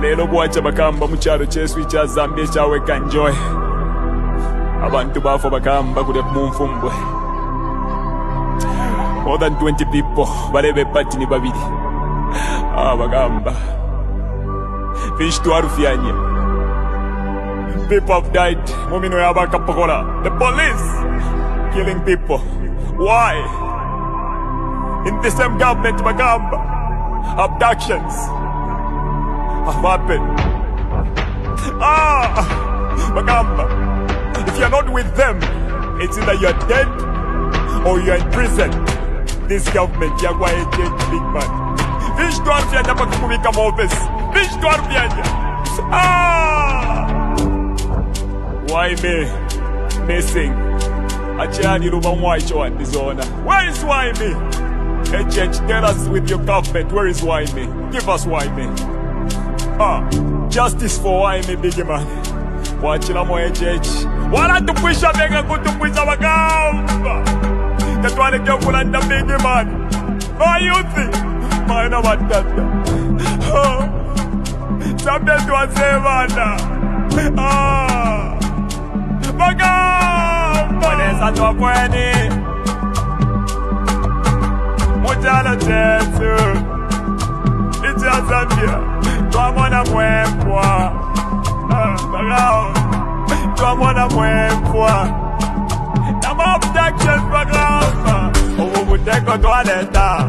Lelo bwacha bakamba mukyalo kyesu kya Zambia ekyaweka enjoy. Abantu bafa bakamba kule munfumbwe. More than 20 people balebe pati ni babiri. Bagamba. Fish to arufyanya. People have died. Mumino yabaka pakola. The police killing people. Why? In the same government, bagamba. Abductions have happened. Bagamba. If you're not with them, it's either you're dead or you're in prison. This government, you're going to change, big man. Fish to arufyanya pakubika office. Fish to arufyanya. Why me? Missing. Achani ruba mwaicho and dishonor. Where is why me? Hey, church, tell us with your government, where is why me? Give us why me. Justice for why me, big man. Wachila mo hey, church. Wala tupwisha mega kutupwisha bagamba. Katwale kyo kulanda big man. My youth. Maena watata. Zambia tuwasevana. Bagamba. Wanesa tuwapweni. Mujala chetu Icha Zambia Tuamona mwempwa Bagao Tuamona mwempwa Nama abductions bagao Owu muteko tualeta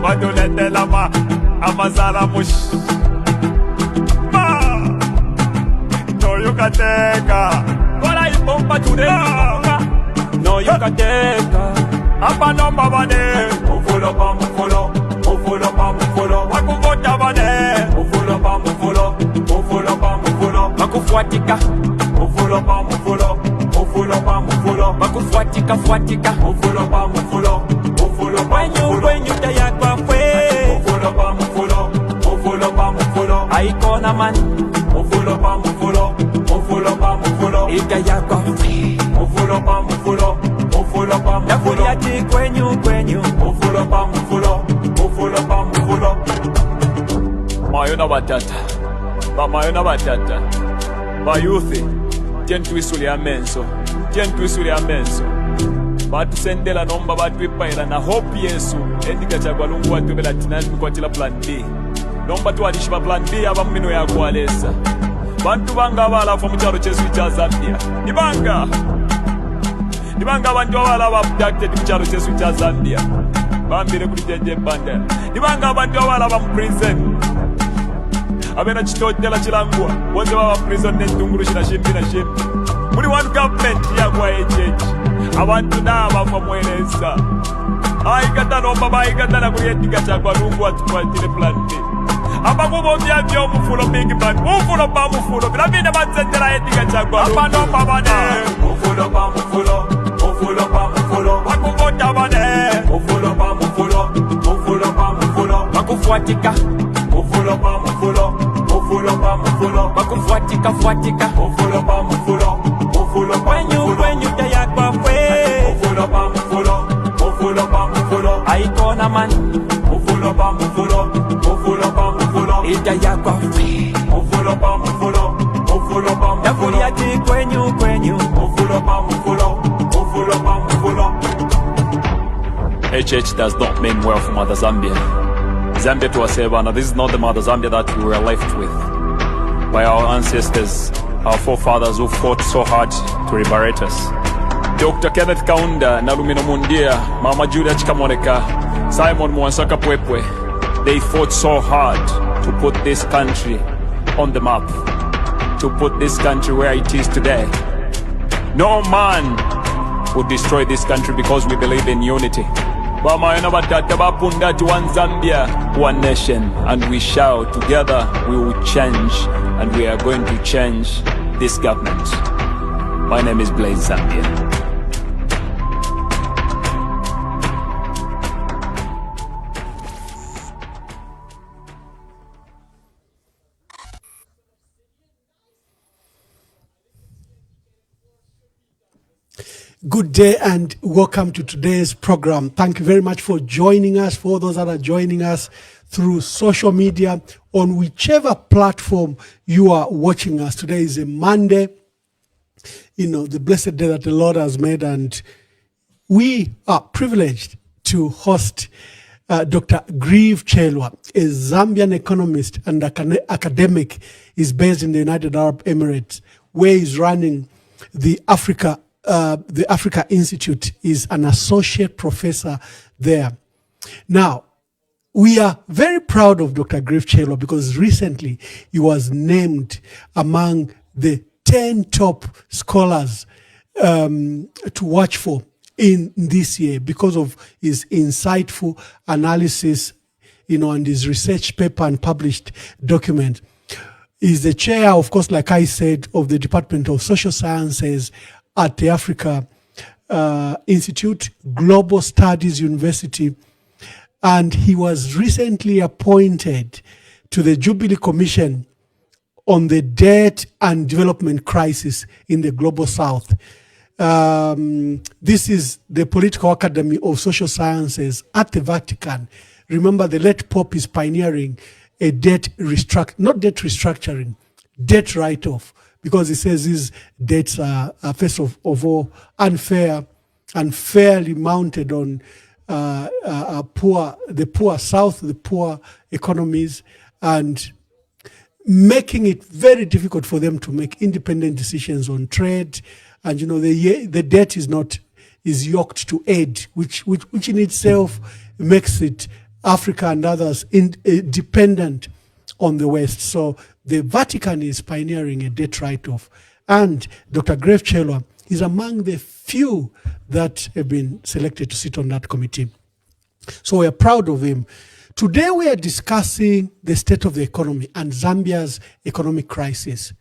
Wadulete lama Amazala mush No yukateka Kola ipompa tudeka No yukateka Apa nomba bane Mufulo pa mufulo Mufulo pa mufulo Wakuvota bane Mufulo pa mufulo Mufulo pa mufulo Wakufuatika Mufulo pa mufulo Mufulo pa mufulo Wakufuatika fuatika Mufulo pa mufulo Mufulo pa mufulo Wenyu taya kwa fwe Mufulo pa mufulo Mufulo pa mufulo Aikona man Mufulo pa mufulo Mufulo pa mufulo Itaya kwa fwe Mufulo pa mufulo Mufulo pa mufulo Yati kwenyu Mufulo pa mufulo Mufulo pa mufulo Mayona batata Mayona batata Bayuthi Tyentuisuli amenso Tyentuisuli amenso Batusendela nomba batwipaila na hope Yesu Endika chagwa lungu watubela tinani mkwatila plan B Nomba tuwadishiba plan B aba mmino ya kualesa Bantu banga abalafu muchalo chesu cha Zambia Nibanga abantu abala abducted mukyalo kyesu kya Zambia bambire kuli jeje banda nibanga abantu abala mu prison abena kitotela kilangwa bonze baba prison n'entungulu kina shimbi muri one government yagwa ejeje abantu n'abafa mweleza ayigata nomba bayigata na kuli ediga kyagwa lungu atukwatire plan B abakubo byabyo omufulo big man mufulo pa mufulo bilabine batsendera ediga kyagwa apa nomba bane mufulo pa mufulo Mufulo pa mufulo Wakuvota bane Mufulo pa mufulo Mufulo pa mufulo Wakufuatika Mufulo pa mufulo Mufulo pa mufulo Wakufuatika fuatika Mufulo pa mufulo Mufulo pa mufulo Wenyu taya kwa fwe Mufulo pa mufulo Mufulo pa mufulo Aikona man Mufulo pa mufulo Mufulo pa mufulo Itaya kwa fwe Mufulo pa mufulo Mufulo pa mufulo Yafuli yati kwenyu Mufulo pa mufulo HH does not mean well for Mother Zambia. Zambia to Asebana, this is not the Mother Zambia that we were left with. By our ancestors, our forefathers who fought so hard to liberate us. Dr. Kenneth Kaunda, Nalumino Mundia, Mama Julia Chikamoneka, Simon Mwansaka Pwepwe, they fought so hard to put this country on the map, to put this country where it is today. No man would destroy this country because we believe in unity. Bamayana batata bapunda to one Zambia, one nation, and we shall together we will change, and we are going to change this government. My name is Blaze Zambia. Good day and welcome to today's program. Thank you very much for joining us, for those that are joining us through social media on whichever platform you are watching us. Today is a Monday, the blessed day that the Lord has made, and we are privileged to host Dr. Chirwa, a Zambian economist and academic. Is based in the United Arab Emirates, where he's running the Africa Institute. Is an associate professor there. Now, we are very proud of Dr. Chirwa because recently he was named among the 10 top scholars to watch for in this year because of his insightful analysis, and his research paper and published document. He's the chair, of course, like I said, of the Department of Social Sciences at the Africa Institute, Global Studies University, and he was recently appointed to the Jubilee Commission on the Debt and Development Crisis in the Global South. This is the Political Academy of Social Sciences at the Vatican. Remember, the late Pope is pioneering a debt restructuring, debt write-off, because he says these debts are first of all unfair, unfairly mounted on the poor South, the poor economies, and making it very difficult for them to make independent decisions on trade. And the debt is yoked to aid, which in itself makes it Africa and others dependent on the West. So the Vatican is pioneering a debt write-off, and Dr. Chirwa is among the few that have been selected to sit on that committee. So we are proud of him. Today we are discussing the state of the economy and Zambia's economic crisis.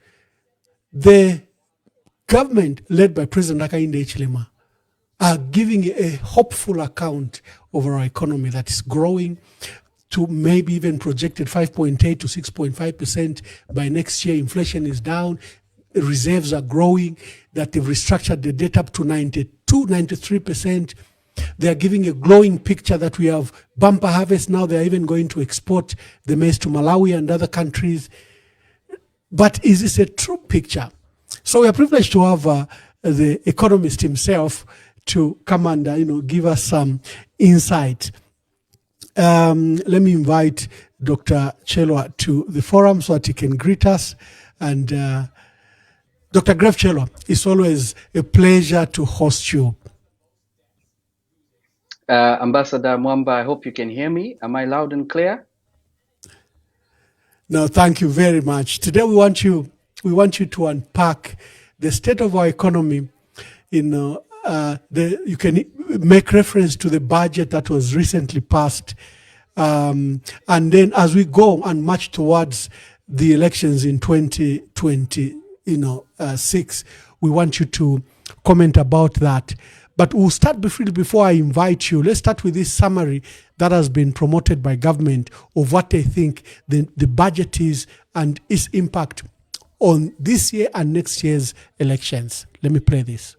The government, led by President Hakainde Hichilema, are giving a hopeful account of our economy that is growing to maybe even projected 5.8 to 6.5% by next year. Inflation is down, reserves are growing, that they've restructured the debt up to 92, 93%. They are giving a glowing picture that we have bumper harvest now. They are even going to export the maize to Malawi and other countries. But is this a true picture? So we are privileged to have the economist himself to come and give us some insight. Let me invite Dr. Chirwa to the forum so that he can greet us. And Dr. Chirwa, it's always a pleasure to host you. Ambassador Mwamba, I hope you can hear me. Am I loud and clear? No, thank you very much. Today we want you to unpack the state of our economy. You can make reference to the budget that was recently passed, and then as we go and march towards the elections in 2026, we want you to comment about that. But we'll start briefly before I invite you. Let's start with this summary that has been promoted by government of what they think the budget is and its impact on this year and next year's elections. Let me play this.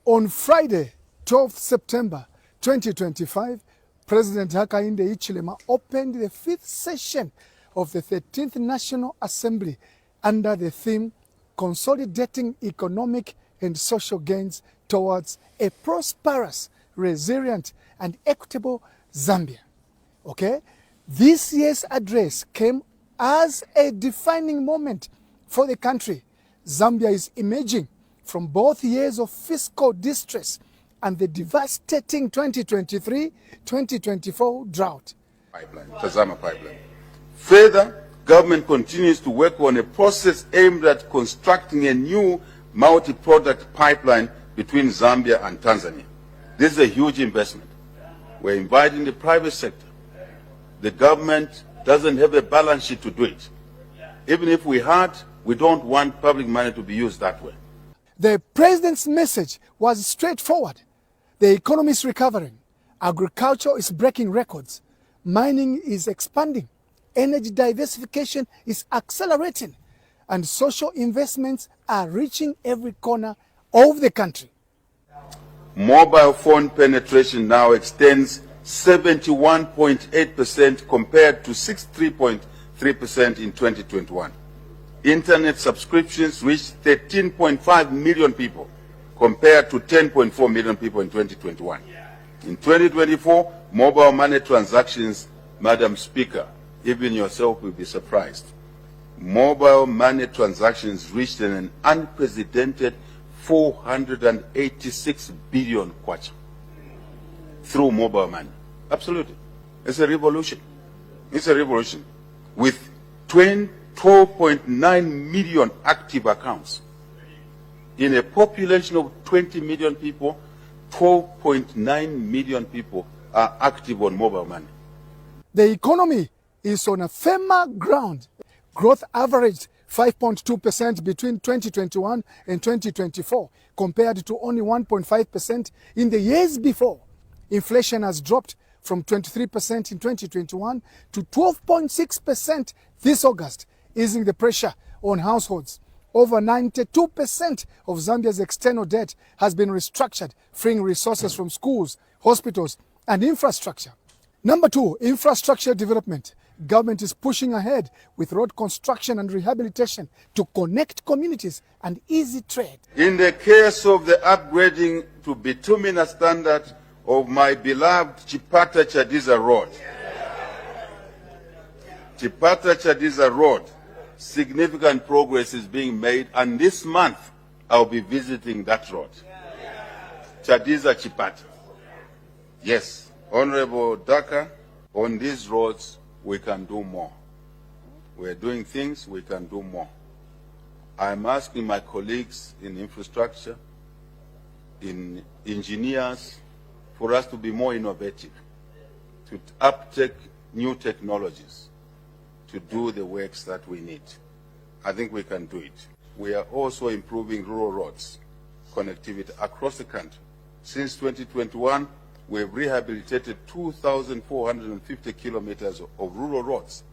On Friday, 12th September 2025, President Hakainde Hichilema opened the 5th session of the 13th National Assembly under the theme Consolidating Economic and Social Gains Towards a Prosperous, Resilient and Equitable Zambia. Okay? This year's address came as a defining moment for the country. Zambia is emerging from both years of fiscal distress and the devastating 2023-2024 drought. Tazama pipeline. Further, government continues to work on a process aimed at constructing a new multi-product pipeline between Zambia and Tanzania. This is a huge investment. We're inviting the private sector. The government doesn't have a balance sheet to do it. Even if we had, we don't want public money to be used that way. The president's message was straightforward. The economy is recovering. Agriculture is breaking records. Mining is expanding. Energy diversification is accelerating. And social investments are reaching every corner of the country. Mobile phone penetration now extends 71.8% compared to 63.3% in 2021. Internet subscriptions reached 13.5 million people compared to 10.4 million people in 2021. In 2024, mobile money transactions, Madam Speaker, even yourself will be surprised. Mobile money transactions reached an unprecedented 486 billion kwacha through mobile money. Absolutely. It's a revolution. It's a revolution. With 12.9 million active accounts. In a population of 20 million people, 12.9 million people are active on mobile money. The economy is on a firmer ground. Growth averaged 5.2% between 2021 and 2024, compared to only 1.5% in the years before. Inflation has dropped from 23% in 2021 to 12.6% this August, easing the pressure on households. Over 92% of Zambia's external debt has been restructured, freeing resources from schools, hospitals, and infrastructure. Number two, infrastructure development. Government is pushing ahead with road construction and rehabilitation to connect communities and easy trade. In the case of the upgrading to bituminous standard of my beloved Chipata-Chadiza Road, Chipata-Chadiza Road, significant progress is being made, and this month I'll be visiting that road. Chadiza-Chipata. Yes, Honorable Daka, on these roads we can do more. We're doing things, we can do more. I'm asking my colleagues in infrastructure, in engineers, for us to be more innovative, to uptake new technologies, to do the works that we need. I think we can do it. We are also improving rural roads connectivity across the country. Since 2021, we have rehabilitated 2,450 kilometers of rural roads.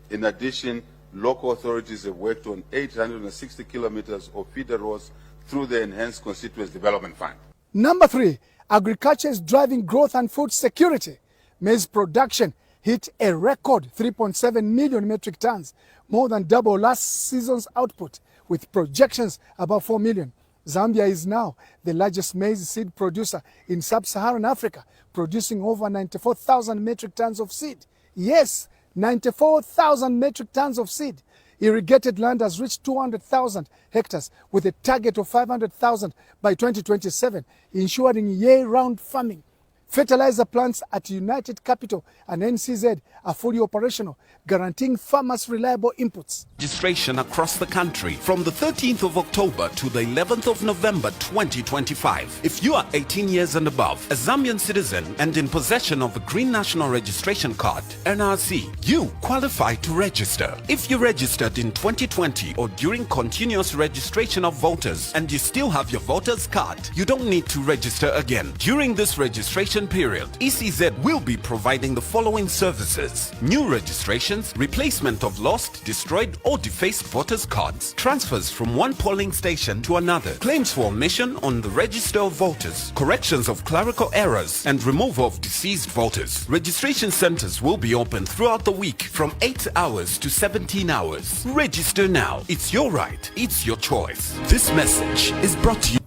In addition, local authorities have worked on 860 kilometers of feeder roads through the Enhanced Constituency Development Fund. Number three, agriculture is driving growth and food security. Maize production hit a record 3.7 million metric tons, more than double last season's output, with projections above 4 million. Zambia is now the largest maize seed producer in sub-Saharan Africa, producing over 94,000 metric tons of seed. Yes, 94,000 metric tons of seed. Irrigated land has reached 200,000 hectares with a target of 500,000 by 2027, ensuring year-round farming. Fertilizer plants at United Capital and NCZ are fully operational, guaranteeing farmers reliable inputs. Registration across the country from the 13th of October to the 11th of November 2025. If you are 18 years and above, a Zambian citizen and in possession of a Green National Registration Card, NRC, you qualify to register. If you registered in 2020 or during continuous registration of voters and you still have your voter's card, you don't need to register again. During this registration period, ECZ will be providing the following services: new registrations, replacement of lost, destroyed or defaced voters' cards, transfers from one polling station to another, claims for omission on the register of voters, corrections of clerical errors and removal of deceased voters. Registration centers will be open throughout the week from 8 hours to 17 hours. Register now. It's your right. It's your choice. This message is brought to you.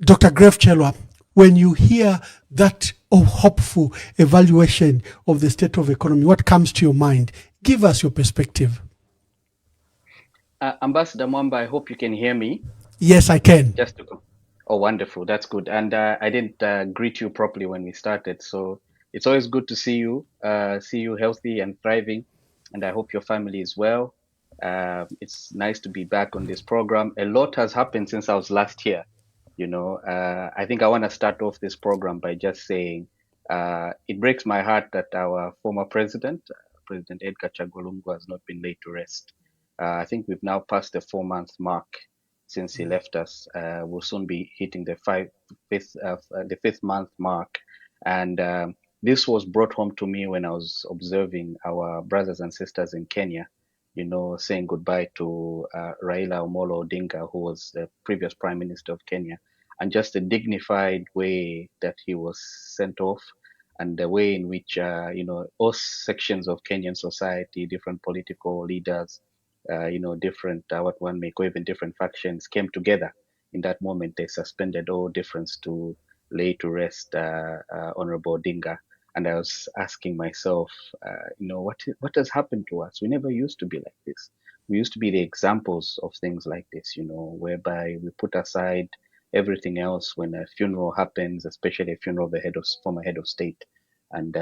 Dr. Gref Chirwa, when you hear that hopeful evaluation of the state of economy, what comes to your mind? Give us your perspective. Ambassador Mwamba, I hope you can hear me. Yes, I can. Just to go. Oh, wonderful. That's good. And I didn't greet you properly when we started. So it's always good to see you healthy and thriving. And I hope your family is well. It's nice to be back on this program. A lot has happened since I was last here. I think I want to start off this program by just saying it breaks my heart that our former president, President Edgar Chagwa, has not been laid to rest. I think we've now passed the 4-month mark since he left us. We'll soon be hitting the fifth month mark. And this was brought home to me when I was observing our brothers and sisters in Kenya, saying goodbye to Raila Amolo Odinga, who was the previous Prime Minister of Kenya. and just the dignified way that he was sent off, and the way in which all sections of Kenyan society, different political leaders, different what one may call even different factions came together in that moment. They suspended all difference to lay to rest Honorable Odinga. And I was asking myself, what has happened to us? We never used to be like this. We used to be the examples of things like this, whereby we put aside everything else when a funeral happens, especially a funeral of a former head of state, and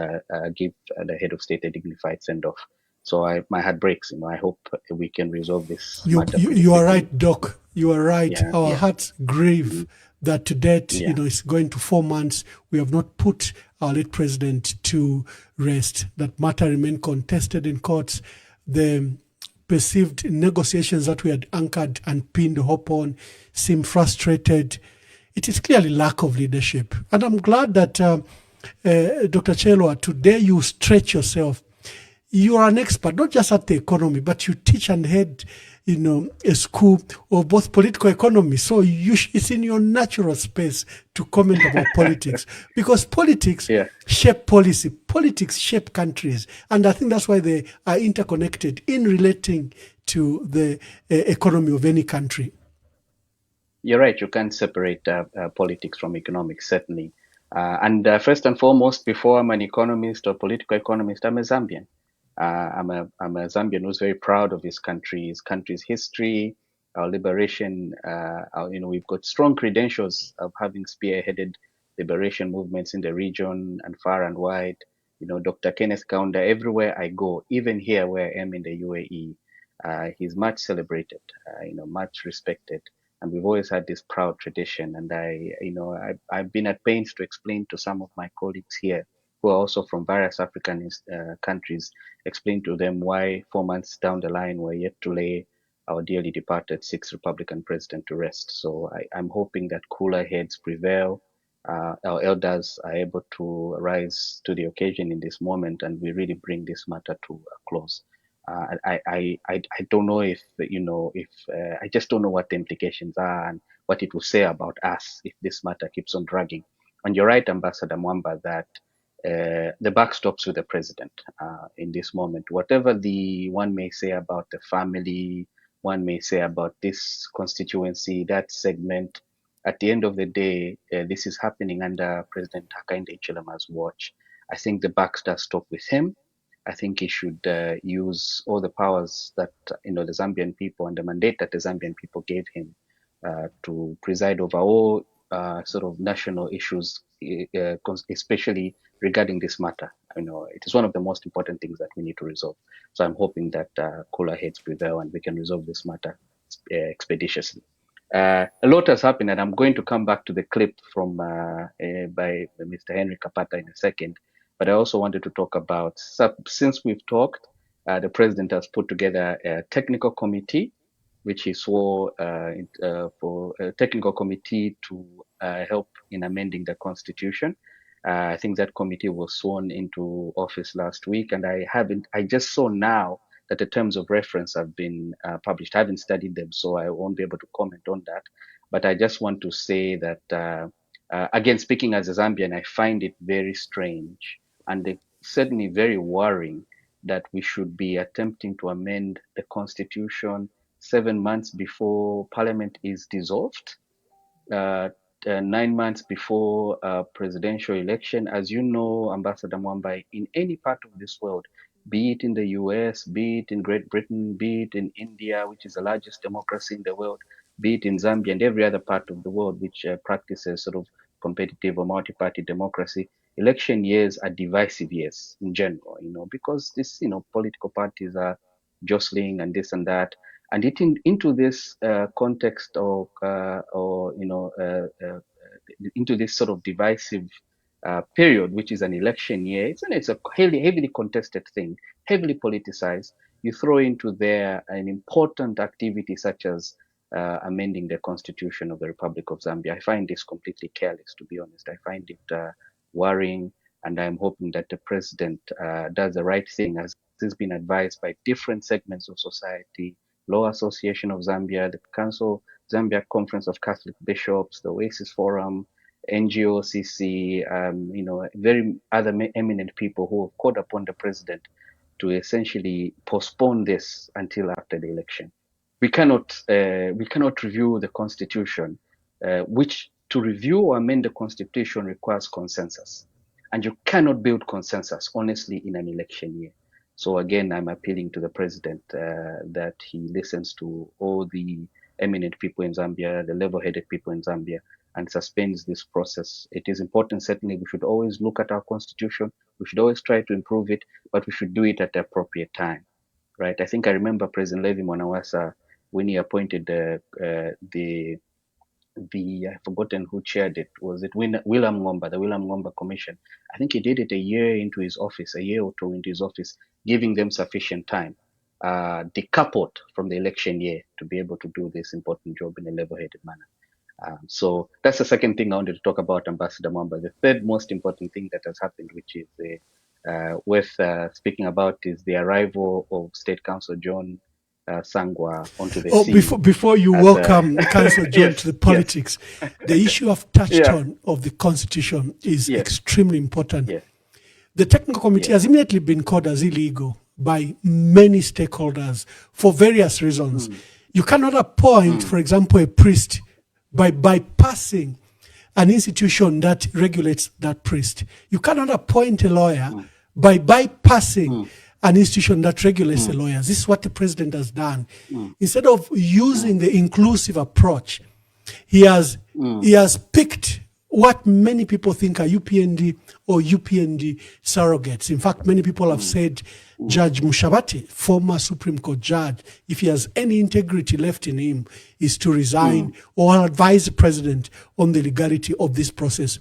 give the head of state a dignified send off. So my heart breaks. I hope we can resolve this matter. You are right, Doc. You are right. Yeah, Our yeah. hearts grieve that to date, Yeah. it's going to 4 months. We have not put our late president to rest. That matter remain contested in courts. The perceived negotiations that we had anchored and pinned hope on seem frustrated. It is clearly lack of leadership. And I'm glad that Dr. Chirwa, today you stretch yourself. You are an expert, not just at the economy, but you teach and head, a school of both political economy. So it's in your natural space to comment about politics, because politics shape policy, politics shape countries, and I think that's why they are interconnected in relating to the economy of any country. You're right. You can't separate politics from economics, certainly. And first and foremost, before I'm an economist or political economist, I'm a Zambian. I'm a Zambian who's very proud of his country's history, our liberation. We've got strong credentials of having spearheaded liberation movements in the region and far and wide. Dr. Kenneth Kaunda, everywhere I go, even here where I am in the UAE, he's much celebrated, much respected. And we've always had this proud tradition. And I've been at pains to explain to some of my colleagues here, who are also from various African countries, explain to them why 4 months down the line we're yet to lay our dearly departed sixth Republican president to rest. So I'm hoping that cooler heads prevail. Our elders are able to rise to the occasion in this moment, and we really bring this matter to a close. I don't know if I just don't know what the implications are and what it will say about us if this matter keeps on dragging. And you're right, Ambassador Mwamba, that the buck stops with the president in this moment. Whatever one may say about the family, one may say about this constituency, that segment, at the end of the day, this is happening under President Hakainde Hichilema's watch. I think the buck does stop with him. I think he should use all the powers that the Zambian people and the mandate that the Zambian people gave him to preside over all sort of national issues, especially regarding this matter. It is one of the most important things that we need to resolve. So I'm hoping that cooler heads prevail and we can resolve this matter expeditiously. A lot has happened, and I'm going to come back to the clip from by Mr. Henry Kapata in a second. But I also wanted to talk about, since we've talked, the president has put together a technical committee, which he swore for a technical committee to help in amending the constitution. I think that committee was sworn into office last week, and I just saw now that the terms of reference have been published. I haven't studied them, so I won't be able to comment on that. But I just want to say that, again, speaking as a Zambian, I find it very strange and certainly very worrying that we should be attempting to amend the constitution 7 months before parliament is dissolved, 9 months before presidential election. As you know, Ambassador Mwamba, in any part of this world, be it in the US, be it in Great Britain, be it in India, which is the largest democracy in the world, be it in Zambia and every other part of the world which practices sort of competitive or multi-party democracy, election years are divisive years in general, because this, political parties are jostling and this and that. And into this context of, into this sort of divisive period, which is an election year, it's a heavily contested thing, heavily politicized. You throw into there an important activity such as amending the constitution of the Republic of Zambia. I find this completely careless, to be honest. I find it worrying, and I'm hoping that the president does the right thing, as has been advised by different segments of society, Law Association of Zambia, the Council Zambia Conference of Catholic Bishops, the Oasis Forum, NGOCC, very other eminent people who have called upon the president to essentially postpone this until after the election. We cannot review the constitution, which to review or amend the constitution requires consensus, and you cannot build consensus honestly in an election year. So again, I'm appealing to the president that he listens to all the eminent people in Zambia, the level-headed people in Zambia, and suspends this process. It is important. Certainly, we should always look at our constitution. We should always try to improve it, but we should do it at the appropriate time, right? I think I remember President Levi Mwanawasa when he appointed the I've forgotten who chaired it. Was it William Mwamba, the William Mwamba Commission? I think he did it a year into his office, a year or two into his office, giving them sufficient time, decoupled from the election year, to be able to do this important job in a level-headed manner. So that's the second thing I wanted to talk about, Ambassador Mwamba. The third most important thing that has happened, which is worth speaking about, is the arrival of State Council John Sangwa onto the scene. Before you welcome Councillor John Yes, to the politics, the issue I've touched Yeah. on of the constitution is Yes. extremely important. Yes. The technical committee has immediately been called as illegal by many stakeholders for various reasons. You cannot appoint, for example, a priest by bypassing an institution that regulates that priest. You cannot appoint a lawyer by bypassing an institution that regulates the lawyers. This is what the president has done. Instead of using the inclusive approach, he has picked what many people think are UPND or UPND surrogates. In fact, many people have said Judge Mushabati, former Supreme Court judge, if he has any integrity left in him, is to resign or advise the president on the legality of this process.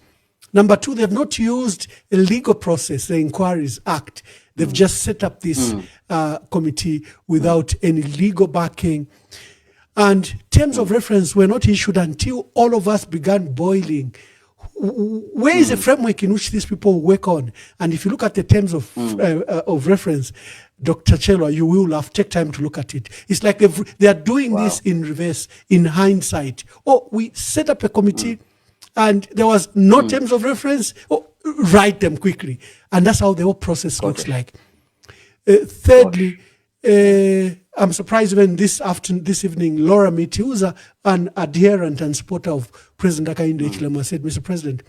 Number two, they have not used a legal process, the Inquiries Act. They've just set up this committee without any legal backing. And terms of reference were not issued until all of us began boiling. Where is the framework in which these people work on? And if you look at the terms of reference, Dr. Chirwa, you will have take time to look at it. It's like they are doing this in reverse, in hindsight. Oh, we set up a committee and there was no terms of reference. Oh, write them quickly. And that's how the whole process looks like. Thirdly, I'm surprised when this evening, Laura Miti, who's an adherent and supporter of President Hakainde Hichilema, said, Mr. President,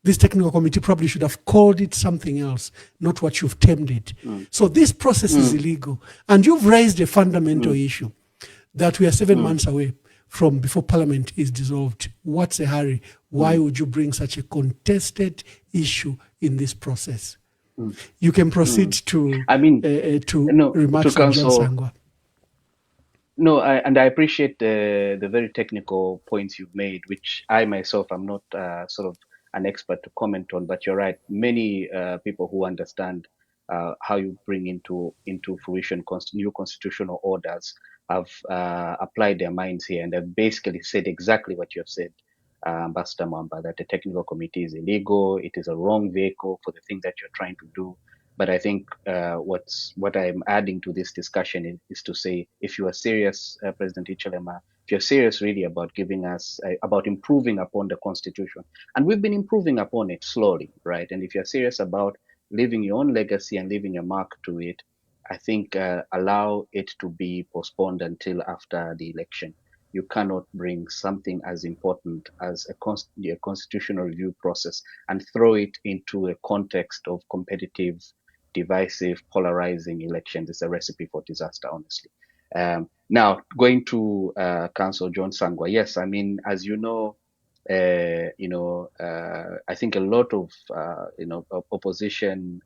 this technical committee probably should have called it something else, not what you've termed it. So this process is illegal. And you've raised a fundamental issue that we are 7 months away from before Parliament is dissolved. What's the hurry? Why would you bring such a contested issue in this process? You can proceed to remarks from John Sangwa. No, I appreciate the very technical points you've made, which I myself am not sort of an expert to comment on. But you're right. Many people who understand how you bring into fruition new constitutional orders have applied their minds here, and have basically said exactly what you have said, Ambassador Mwamba, that the technical committee is illegal. It is a wrong vehicle for the thing that you're trying to do. But I think what I'm adding to this discussion is to say, if you are serious, President Hichilema, if you're serious really about giving us, about improving upon the Constitution, and we've been improving upon it slowly, right? And if you're serious about leaving your own legacy and leaving your mark to it, I think allow it to be postponed until after the election. You cannot bring something as important as a constitutional review process and throw it into a context of competitive, divisive, polarizing elections. It's a recipe for disaster, honestly. Now, going to Council John Sangwa. Yes, I mean, as you know, I think a lot of opposition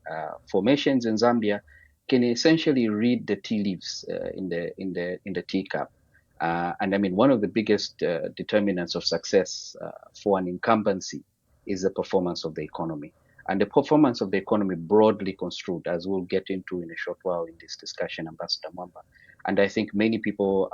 formations in Zambia can essentially read the tea leaves in the teacup. And I mean, one of the biggest determinants of success for an incumbency is the performance of the economy. And the performance of the economy broadly construed, as we'll get into in a short while in this discussion, Ambassador Mwamba. And I think many people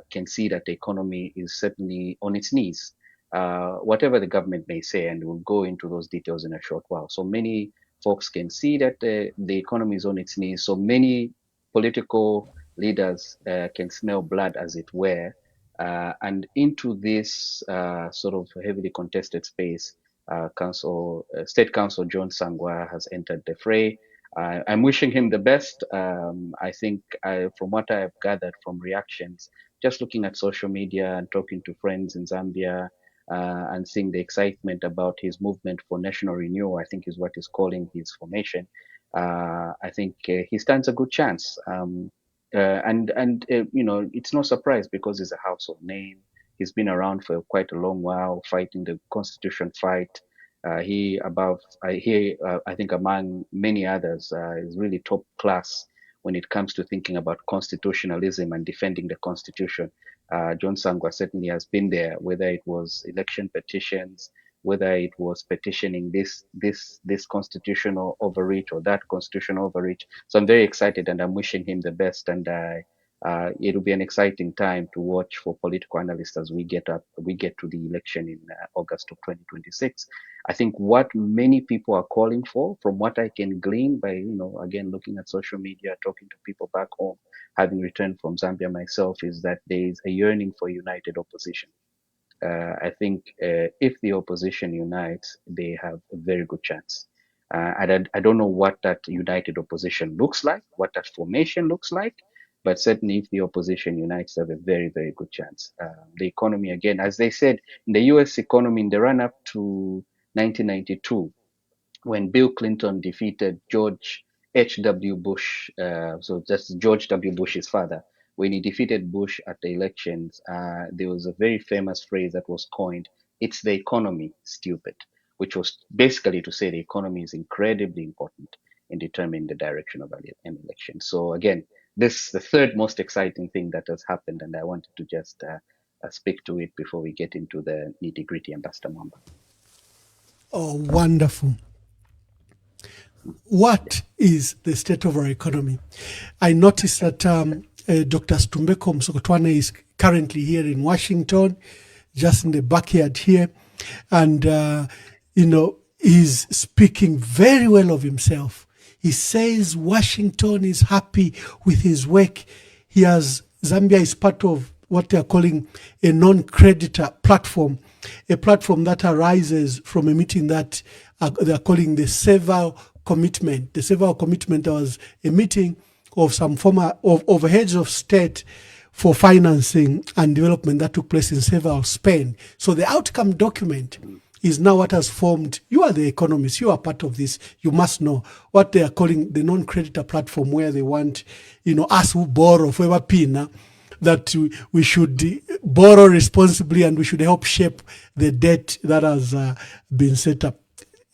can see that the economy is certainly on its knees, whatever the government may say, and we'll go into those details in a short while. So many folks can see that the economy is on its knees. So many political leaders can smell blood, as it were, And into this sort of heavily contested space, State Council John Sangwa has entered the fray. I'm wishing him the best. I think from what I've gathered from reactions, just looking at social media and talking to friends in Zambia, and seeing the excitement about his movement for national renewal, I think is what he's calling his formation. I think he stands a good chance. It's no surprise because he's a household name. He's been around for quite a long while, fighting the constitution fight. I think among many others, is really top class when it comes to thinking about constitutionalism and defending the constitution. John Sangwa certainly has been there, whether it was election petitions, whether it was petitioning this constitutional overreach or that constitutional overreach. So I'm very excited and I'm wishing him the best. And it'll be an exciting time to watch for political analysts as we get to the election in August of 2026. I think what many people are calling for, from what I can glean by again looking at social media, talking to people back home, having returned from Zambia myself, is that there is a yearning for united opposition. I think if the opposition unites, they have a very good chance. I don't know what that united opposition looks like, what that formation looks like, but certainly if the opposition unites, they have a very, very good chance. The economy, again, as they said, in the US economy in the run up to 1992, when Bill Clinton defeated George H.W. Bush, so that's George W. Bush's father, when he defeated Bush at the elections, there was a very famous phrase that was coined, "It's the economy, stupid," which was basically to say the economy is incredibly important in determining the direction of an election. So again, this is the third most exciting thing that has happened, and I wanted to just speak to it before we get into the nitty-gritty, Ambassador Mwamba. Oh, wonderful. What is the state of our economy? I noticed that Dr. Stumbeko Msokotwane is currently here in Washington, just in the backyard here. And, he's speaking very well of himself. He says Washington is happy with his work. Zambia is part of what they are calling a non-creditor platform, a platform that arises from a meeting that they are calling the Seval Commitment. The Seval Commitment was a meeting of some former of heads of state for financing and development that took place in Seval, Spain. So the outcome document is now what has formed. You are the economists, you are part of this. You must know what they are calling the non-creditor platform, where they want, us who borrow for pina, that we should borrow responsibly and we should help shape the debt that has been set up.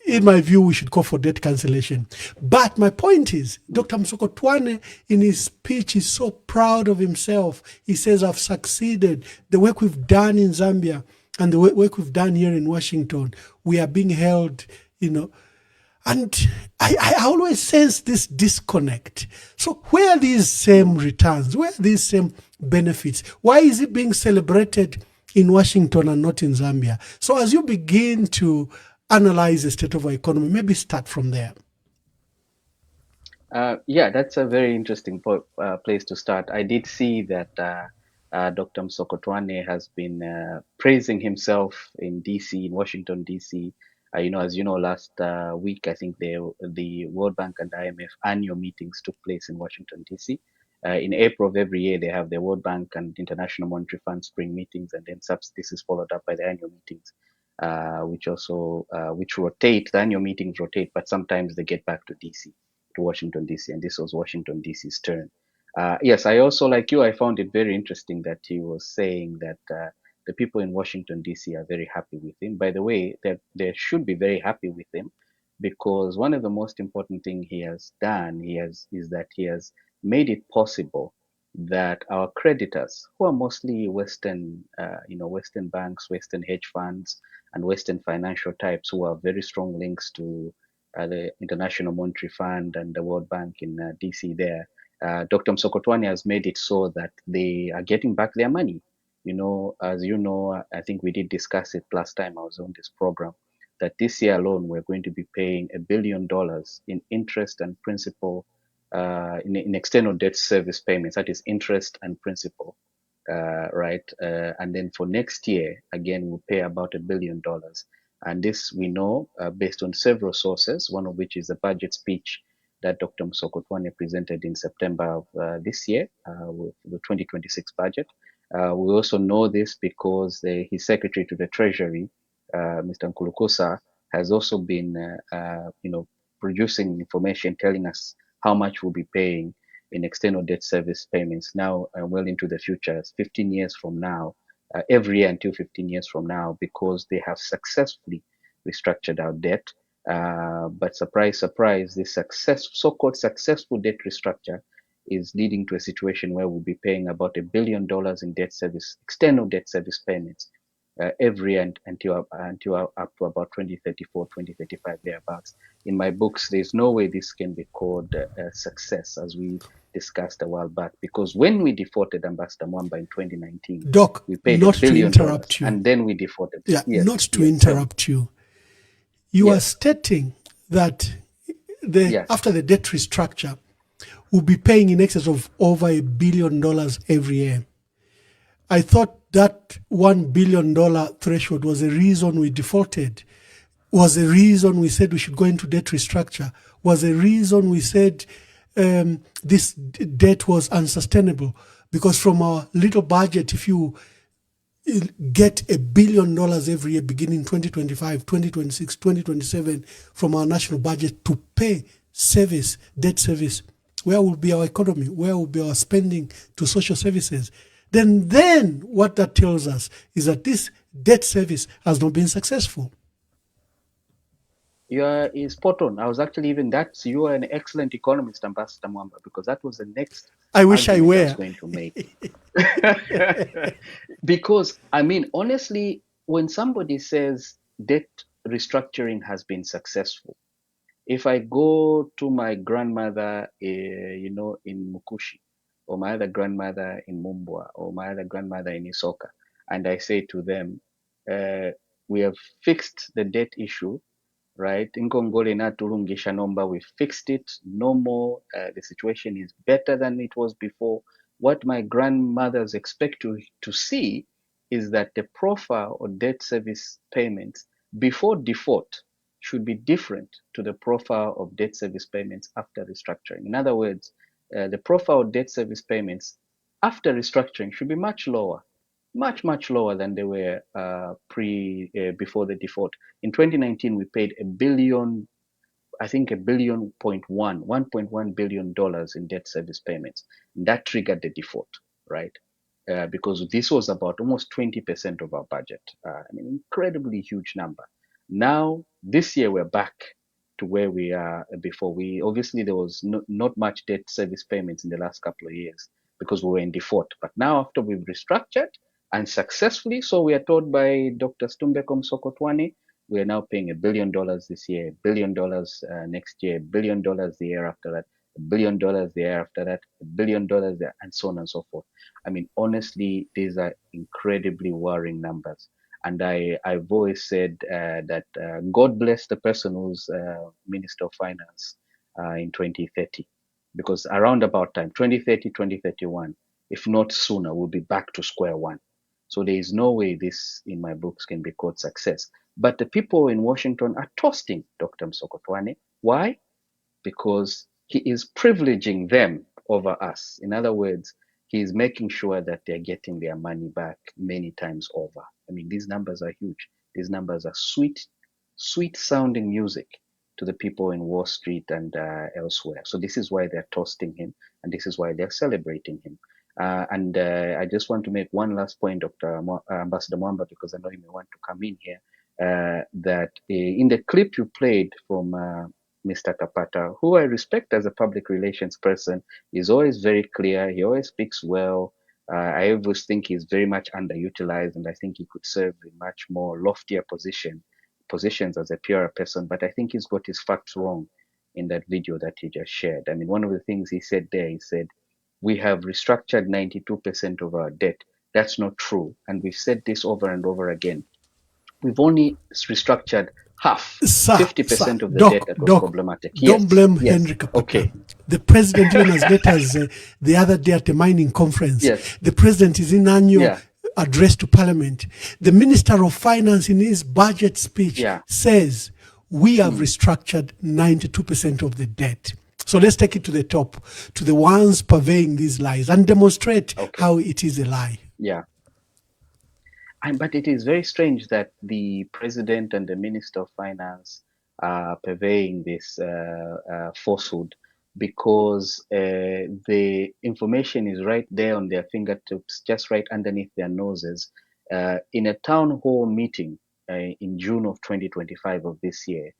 In my view, we should call for debt cancellation. But my point is, Dr. Msokotwane, in his speech, is so proud of himself. He says, I've succeeded. The work we've done in Zambia and the work we've done here in Washington, we are being held, And I always sense this disconnect. So where are these same returns? Where are these same benefits? Why is it being celebrated in Washington and not in Zambia? So as you begin to analyze the state of our economy, maybe start from there. Yeah, that's a very interesting place to start. I did see that Dr. Msokotwane has been praising himself in DC, in Washington, DC. As you know, last week, I think the World Bank and IMF annual meetings took place in Washington, DC. In April of every year, they have the World Bank and International Monetary Fund spring meetings, and then this is followed up by the annual meetings, which rotate. The annual meetings rotate, but sometimes they get back to DC, to Washington, DC, and this was Washington, DC's turn. Yes, I also, like you, I found it very interesting that he was saying that the people in Washington, D.C. are very happy with him. By the way, they should be very happy with him, because one of the most important things he has done is that he has made it possible that our creditors, who are mostly Western, Western banks, Western hedge funds, and Western financial types, who have very strong links to the International Monetary Fund and the World Bank in DC there, Dr. Msokotwane has made it so that they are getting back their money. As you know, I think we did discuss it last time I was on this program, that this year alone, we're going to be paying $1 billion in interest and principal, in external debt service payments, that is interest and principal, right? And then for next year, again, we'll pay about $1 billion. And this we know based on several sources, one of which is the budget speech that Dr. Msokotwane presented in September of this year with the 2026 budget. We also know this because his secretary to the Treasury, Mr. Nkulukusa, has also been, producing information telling us how much we'll be paying in external debt service payments now well into the future, 15 years from now, every year until 15 years from now, because they have successfully restructured our debt. But surprise, surprise, this so-called successful debt restructure is leading to a situation where we'll be paying about $1 billion in external debt service payments every year until up to about 2034, 2035 thereabouts. In my books, there's no way this can be called a success, as we discussed a while back, because when we defaulted Ambassador Mwamba in 2019, Doc, we paid not $1 to billion, interrupt you. and then we defaulted. Yeah, yes, not to interrupt you. You are stating that after the debt restructure, we'll be paying in excess of over $1 billion every year. I thought that $1 billion threshold was the reason we defaulted, was the reason we said we should go into debt restructure, was the reason we said this debt was unsustainable. Because from our little budget, if you get $1 billion every year beginning 2025, 2026, 2027 from our national budget to pay debt service, where will be our economy? Where will be our spending to social services? Then what that tells us is that this debt service has not been successful. You are spot on. I was actually you are an excellent economist, Ambassador Mwamba, because that was the next I wish I were. was going to make. Because, honestly, when somebody says debt restructuring has been successful, if I go to my grandmother, in Mukushi, or my other grandmother in Mumbwa, or my other grandmother in Isoka, and I say to them, we have fixed the debt issue, right? Nkongole na turungisha nomba, we fixed it, no more, the situation is better than it was before. What my grandmothers expect to see is that the profile of debt service payments before default should be different to the profile of debt service payments after restructuring. In other words, the profile of debt service payments after restructuring should be much lower, much lower than they were before the default. In 2019, we paid $1 billion, I think $1.1 billion in debt service payments. That triggered the default, right? Because this was about almost 20% of our budget. Incredibly huge number. Now, this year, we're back to where we are before. Obviously, there was not much debt service payments in the last couple of years because we were in default. But now, after we've restructured and successfully, so we are told by Dr. Stumbeko Msokotwane, we are now paying $1 billion this year, $1 billion next year, $1 billion the year after that, $1 billion the year after that, $1 billion there, and so on and so forth. Honestly, these are incredibly worrying numbers. And I've always said that God bless the person who's Minister of Finance in 2030, because around about time, 2030, 2031, if not sooner, we'll be back to square one. So there is no way this, in my books, can be called success. But the people in Washington are toasting Dr. Msokotwane. Why? Because he is privileging them over us. In other words, he is making sure that they're getting their money back many times over. These numbers are huge. These numbers are sweet sounding music to the people in Wall Street and elsewhere. So this is why they're toasting him, and this is why they're celebrating him. And I just want to make one last point, Dr. Ambassador Mwamba, because I know you may want to come in here, that in the clip you played from Mr. Kapata, who I respect as a public relations person, is always very clear. He always speaks well. I always think he's very much underutilized, and I think he could serve in much more loftier positions as a PR person. But I think he's got his facts wrong in that video that he just shared. One of the things he said there, he said, we have restructured 92% of our debt. That's not true. And we've said this over and over again. We've only restructured half, Sir, 50% of the Doc, debt that was Doc, problematic. don't Yes, blame yes. Henry Kapata. Okay. The president even has let us the other day at a mining conference. Yes. The president is in annual Yeah. address to parliament. The minister of finance in his budget speech Yeah. says we have restructured 92% of the debt. So let's take it to the top, to the ones purveying these lies, and demonstrate how it is a lie. Yeah. But it is very strange that the president and the minister of finance are purveying this falsehood, because the information is right there on their fingertips, just right underneath their noses. In a town hall meeting in June of 2025 of this year,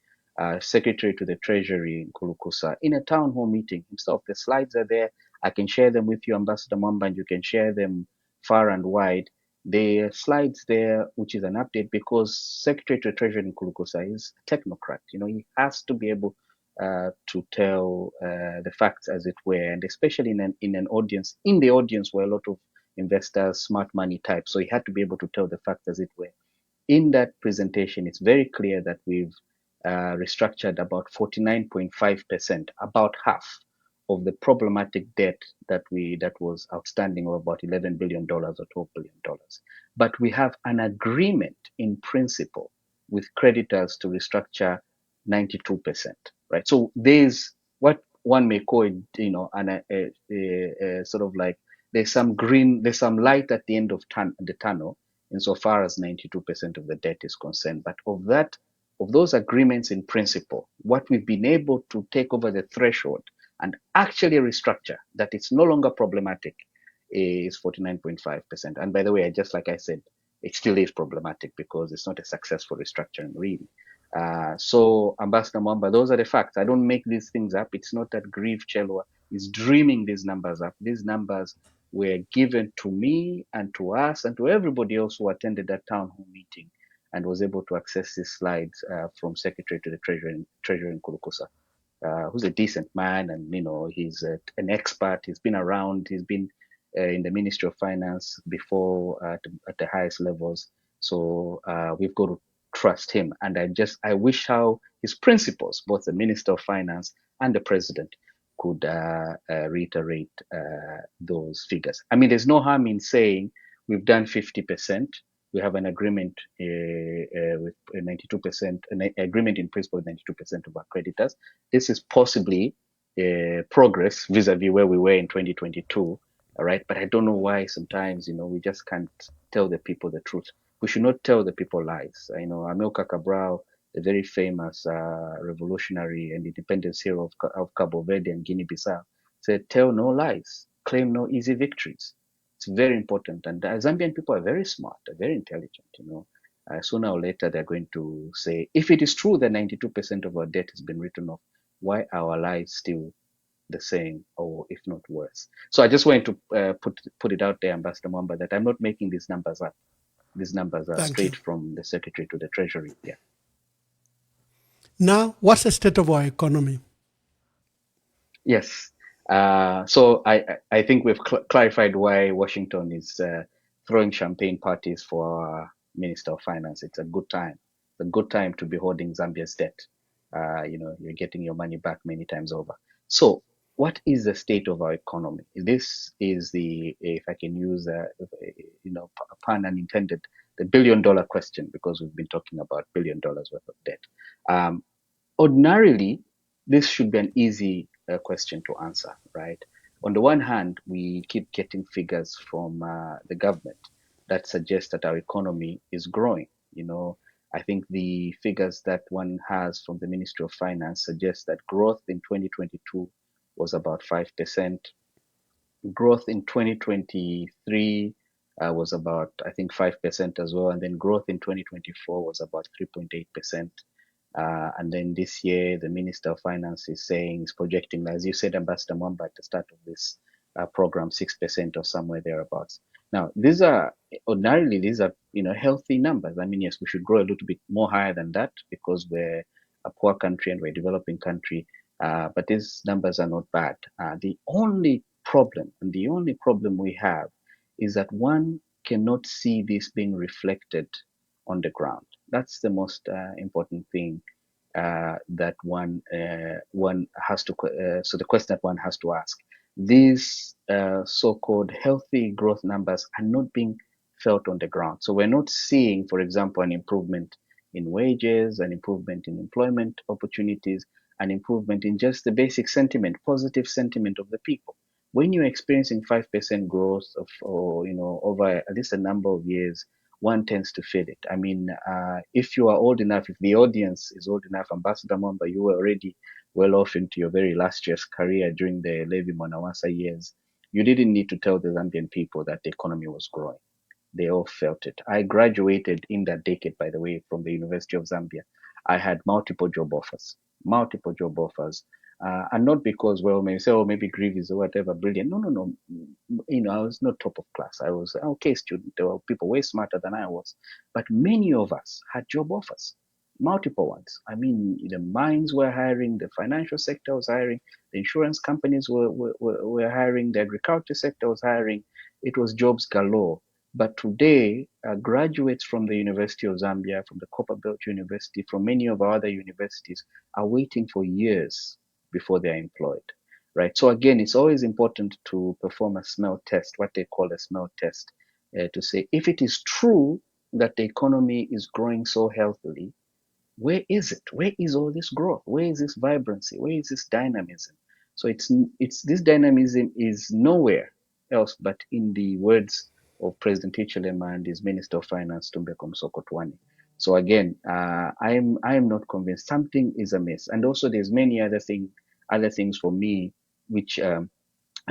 Secretary to the Treasury, Nkulukusa, in a town hall meeting himself, the slides are there. I can share them with you, Ambassador Mwamba, and you can share them far and wide. The slides there, which is an update, because Secretary to the Treasury Nkulukusa is a technocrat. He has to be able to tell the facts as it were, and especially in an audience. In the audience were a lot of investors, smart money types, so he had to be able to tell the facts as it were. In that presentation, it's very clear that we've restructured about 49.5%, about half of the problematic debt that was outstanding of about $11 billion or $12 billion. But we have an agreement in principle with creditors to restructure 92%, right? So there's what one may call sort of like there's some light at the end of the tunnel insofar as 92% of the debt is concerned. But of those agreements in principle, what we've been able to take over the threshold and actually restructure that it's no longer problematic is 49.5%. And by the way, just like I said, it still is problematic because it's not a successful restructuring, really. So, Ambassador Mwamba, those are the facts. I don't make these things up. It's not that Grieve Chirwa is dreaming these numbers up. These numbers were given to me and to us and to everybody else who attended that town hall meeting and was able to access these slides from Secretary to the Treasury Nkulukusa, who's a decent man, and he's an expert. He's been around. He's been in the Ministry of Finance before at the highest levels. So we've got to trust him. And I wish how his principals, both the Minister of Finance and the President, could reiterate those figures. I mean, there's no harm in saying we've done 50%. We have an agreement with 92%, an agreement in principle with 92% of our creditors. This is possibly progress vis-a-vis where we were in 2022, all right? But I don't know why sometimes, we just can't tell the people the truth. We should not tell the people lies. Amilcar Cabral, the very famous revolutionary and independence hero of Cabo Verde and Guinea-Bissau, said, tell no lies, claim no easy victories. It's very important. And Zambian people are very smart, they're very intelligent, Sooner or later, they're going to say, if it is true that 92% of our debt has been written off, why are our lives still the same, or if not worse? So I just wanted to put it out there, Ambassador Mwamba, that I'm not making these numbers up. These numbers are straight from the Secretary to the Treasury. Yeah. Now, what's the state of our economy? Yes. So I think we've clarified why Washington is throwing champagne parties for our Minister of Finance. It's a good time. It's a good time to be holding Zambia's debt. You're getting your money back many times over. So what is the state of our economy? This is if I can use pun unintended, the $1 billion question, because we've been talking about $1 billion worth of debt. Ordinarily, this should be an easy question to answer, right? On the one hand, we keep getting figures from the government that suggest that our economy is growing. I think the figures that one has from the Ministry of Finance suggest that growth in 2022 was about 5%. Growth in 2023 was about, I think, 5% as well. And then growth in 2024 was about 3.8%. And then this year, the Minister of Finance is projecting, as you said, Ambassador Mwamba, at the start of this program, 6% or somewhere thereabouts. Now, these are healthy numbers. I mean, yes, we should grow a little bit more higher than that because we're a poor country and we're a developing country. But these numbers are not bad. The only problem we have is that one cannot see this being reflected on the ground. That's the most important thing that one has to. So the question that one has to ask: these so-called healthy growth numbers are not being felt on the ground. So we're not seeing, for example, an improvement in wages, an improvement in employment opportunities, an improvement in just the basic sentiment, positive sentiment of the people. When you're experiencing 5% growth or over at least a number of years, one tends to feel it. I mean, if you are old enough, if the audience is old enough, Ambassador Mwamba, you were already well off into your very last year's career during the Levi Mwanawasa years. You didn't need to tell the Zambian people that the economy was growing. They all felt it. I graduated in that decade, by the way, from the University of Zambia. I had multiple job offers, and not because, well, maybe say, oh, maybe Greaves or whatever, brilliant. No, no, no. I was not top of class. I was an okay student. There were people way smarter than I was, but many of us had job offers, multiple ones. I mean, the mines were hiring, the financial sector was hiring, the insurance companies were hiring, the agriculture sector was hiring. It was jobs galore. But today, graduates from the University of Zambia, from the Copperbelt University, from many of our other universities are waiting for years before they're employed, right? So again, it's always important to perform a smell test, what they call a smell test, to say if it is true that the economy is growing so healthily, where is it? Where is all this growth? Where is this vibrancy? Where is this dynamism? So it's this dynamism is nowhere else but in the words of President Hichilema and his Minister of Finance Tumbeko Msokotwane. So again, I am not convinced. Something is amiss, and also there's many other things for me which are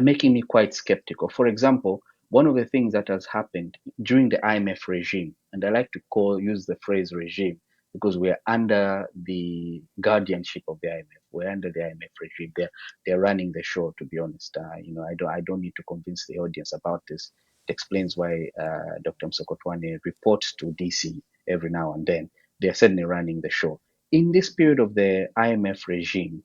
making me quite skeptical. For example, one of the things that has happened during the IMF regime, and I like to use the phrase regime because we're under the guardianship of the IMF. We're under the IMF regime. They're running the show. To be honest, I don't need to convince the audience about this. It explains why Dr. Msokotwane reports to DC every now and then. They're certainly running the show. In this period of the IMF regime,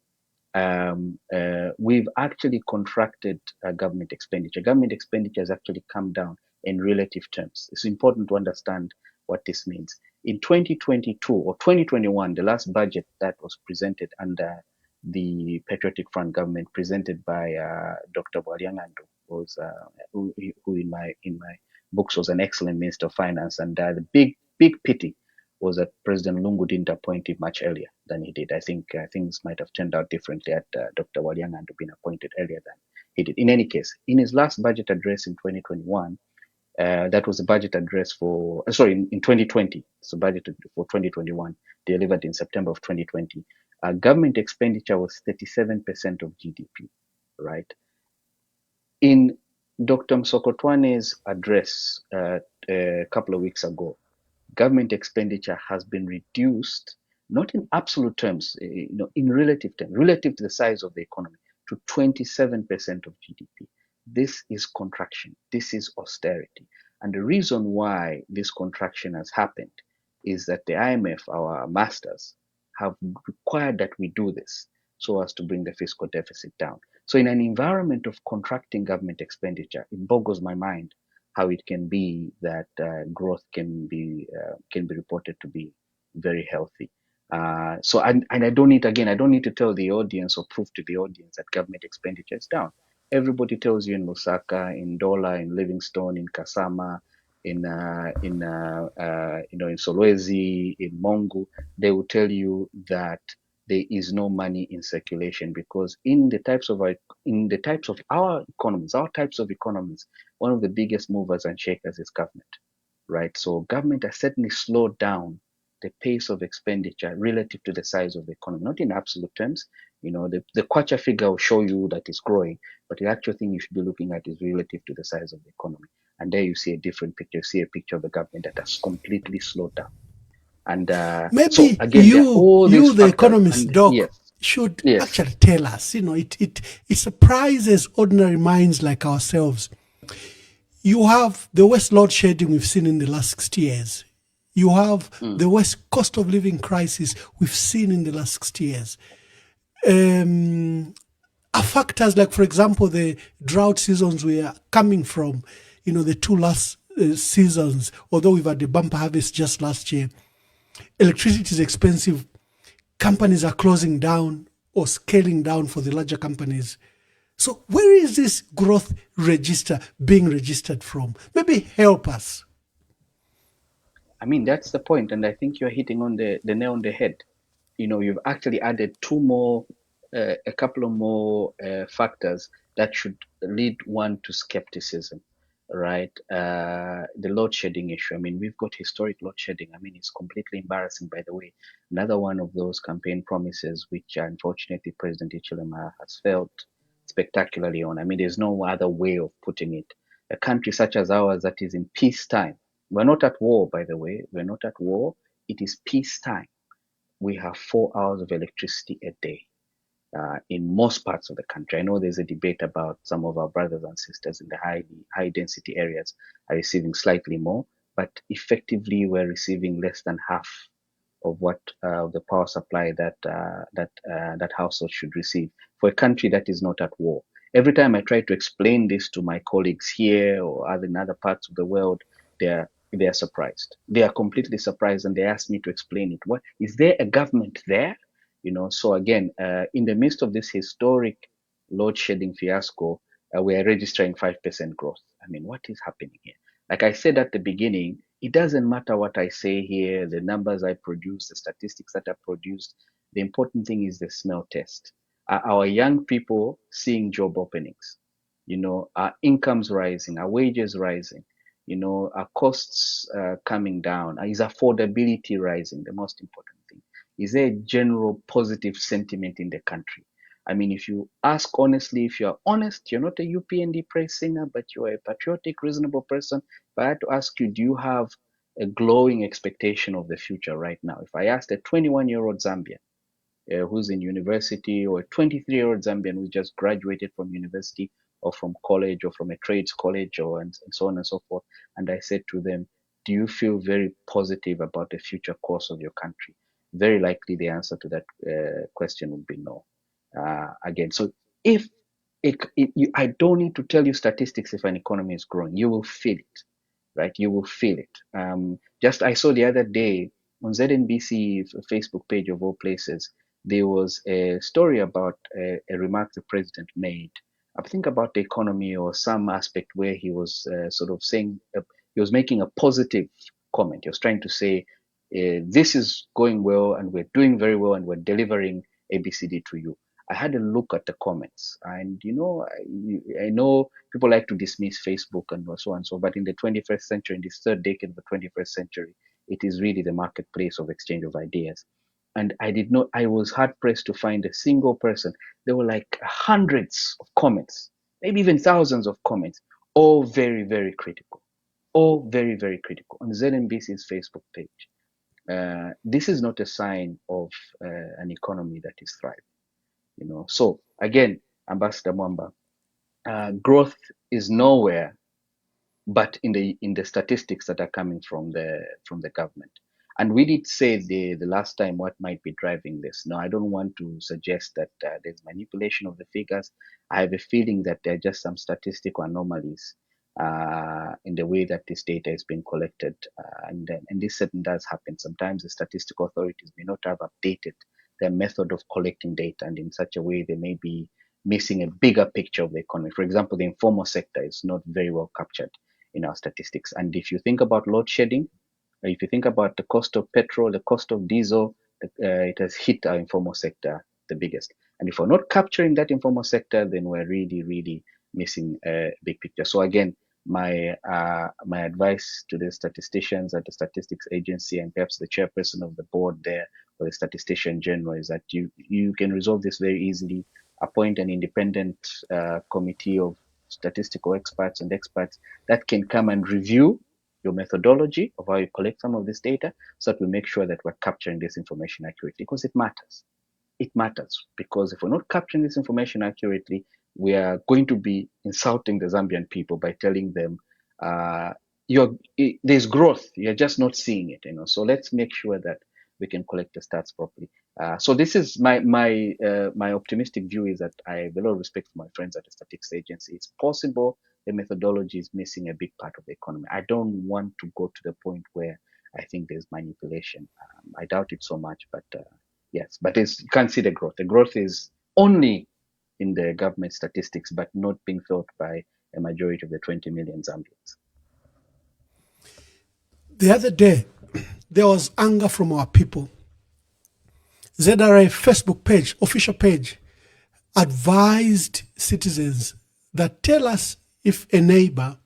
we've actually contracted government expenditure. Government expenditure has actually come down in relative terms. It's important to understand what this means. In 2022 or 2021, the last budget that was presented under the Patriotic Front government, presented by Dr. Bwalyangandu, was who in my books was an excellent Minister of Finance, and the big pity was that President Lungu didn't appoint him much earlier than he did. I think things might have turned out differently had Dr. Bwalyangandu been appointed earlier than he did. In any case, in his last budget address in 2021, that was a budget address for, in 2020, so budget for 2021, delivered in September of 2020. Government expenditure was 37% of GDP, right? In Dr. Msokotwane's address a couple of weeks ago, government expenditure has been reduced, not in absolute terms, in relative terms, relative to the size of the economy, to 27% of GDP. This is contraction. This is austerity. And the reason why this contraction has happened is that the IMF, our masters, have required that we do this so as to bring the fiscal deficit down. So in an environment of contracting government expenditure, it boggles my mind how it can be that growth can be reported to be very healthy. I don't need to tell the audience or prove to the audience that government expenditure is down. Everybody tells you in Lusaka, in Dola, in Livingstone, in Kasama, in Solwezi, in Mongu, they will tell you that there is no money in circulation because in the types of our types of economies, one of the biggest movers and shakers is government, right? So government has certainly slowed down the pace of expenditure relative to the size of the economy, not in absolute terms. The Kwacha figure will show you that it's growing, but the actual thing you should be looking at is relative to the size of the economy. And there you see a different picture. You see a picture of the government that has completely slowed down. And maybe so again, the economist, Doc, yes, should actually tell us. It surprises ordinary minds like ourselves. You have the worst load shedding we've seen in the last 60 years. You have the worst cost of living crisis we've seen in the last 60 years. Are factors like, for example, the drought seasons we are coming from, the two last seasons, although we've had the bumper harvest just last year, electricity is expensive, companies are closing down or scaling down for the larger companies. So where is this growth register being registered from? Maybe help us. I mean, that's the point, and I think you're hitting on the nail on the head. You know, you've actually added a couple of more factors that should lead one to skepticism, right? The load shedding issue. I mean, we've got historic load shedding. I mean, it's completely embarrassing, by the way. Another one of those campaign promises, which unfortunately President Hichilema has failed spectacularly on. I mean, there's no other way of putting it. A country such as ours that is in peacetime. We're not at war, by the way. We're not at war. It is peacetime. We have 4 hours of electricity a day in most parts of the country. I know there's a debate about some of our brothers and sisters in the high density areas are receiving slightly more, but effectively we're receiving less than half of what the power supply that households should receive for a country that is not at war. Every time I try to explain this to my colleagues here or other in other parts of the world, they are surprised. They are completely surprised, and they ask me to explain it. What is there a government there? You know. So again, in the midst of this historic load shedding fiasco, we are registering 5% growth. I mean, what is happening here? Like I said at the beginning, it doesn't matter what I say here, the numbers I produce, the statistics that are produced. The important thing is the smell test. Are our young people seeing job openings? You know, are incomes rising? Are wages rising? You know, are costs coming down? Is affordability rising? The most important thing. Is there a general positive sentiment in the country? I mean, if you ask honestly, if you're honest, you're not a UPND praise singer, but you're a patriotic, reasonable person. If I had to ask you, do you have a glowing expectation of the future right now? If I asked a 21-year-old Zambian who's in university, or a 23-year-old Zambian who just graduated from university or from college or from a trades college and so on and so forth, and I said to them, do you feel very positive about the future course of your country? Very likely the answer to that question would be no. Again, so if I don't need to tell you statistics if an economy is growing, you will feel it, right? You will feel it. Just I saw the other day on ZNBC Facebook page of all places, there was a story about a remark the president made. I think about the economy or some aspect where he was sort of saying he was making a positive comment. He was trying to say this is going well and we're doing very well and we're delivering ABCD to you. I had a look at the comments, and you know, I know people like to dismiss Facebook and so on, so, but in the 21st century, in this third decade of the 21st century, it is really the marketplace of exchange of ideas. And I was hard pressed to find a single person. There were like hundreds of comments, maybe even thousands of comments, all very, very critical, all very, very critical on ZNBC's Facebook page. This is not a sign of an economy that is thriving. You know, so again, Ambassador Mwamba, growth is nowhere but in the statistics that are coming from the government. And we did say the last time what might be driving this. Now, I don't want to suggest that there's manipulation of the figures. I have a feeling that there are just some statistical anomalies in the way that this data is being collected, and this certainly does happen. Sometimes the statistical authorities may not have updated their method of collecting data, and in such a way they may be missing a bigger picture of the economy. For example, the informal sector is not very well captured in our statistics. And if you think about load shedding, if you think about the cost of petrol, the cost of diesel, it has hit our informal sector the biggest. And if we're not capturing that informal sector, then we're really, really missing a big picture. So again, my advice to the statisticians at the Statistics Agency and perhaps the chairperson of the board there or the statistician general is that you can resolve this very easily. Appoint an independent committee of statistical experts and experts that can come and review your methodology of how you collect some of this data, so that we make sure that we're capturing this information accurately, because it matters. It matters, because if we're not capturing this information accurately, we are going to be insulting the Zambian people by telling them there's growth, you're just not seeing it. You know, so let's make sure that we can collect the stats properly. So this is my optimistic view, is that I have a lot of respect for my friends at the Statistics Agency. It's possible the methodology is missing a big part of the economy. I don't want to go to the point where I think there's manipulation. I doubt it so much, but yes, but you can't see the growth. The growth is only in the government statistics, but not being felt by a majority of the 20 million Zambians. The other day, there was anger from our people. ZRA Facebook page, official page, advised citizens that tell us if a neighbor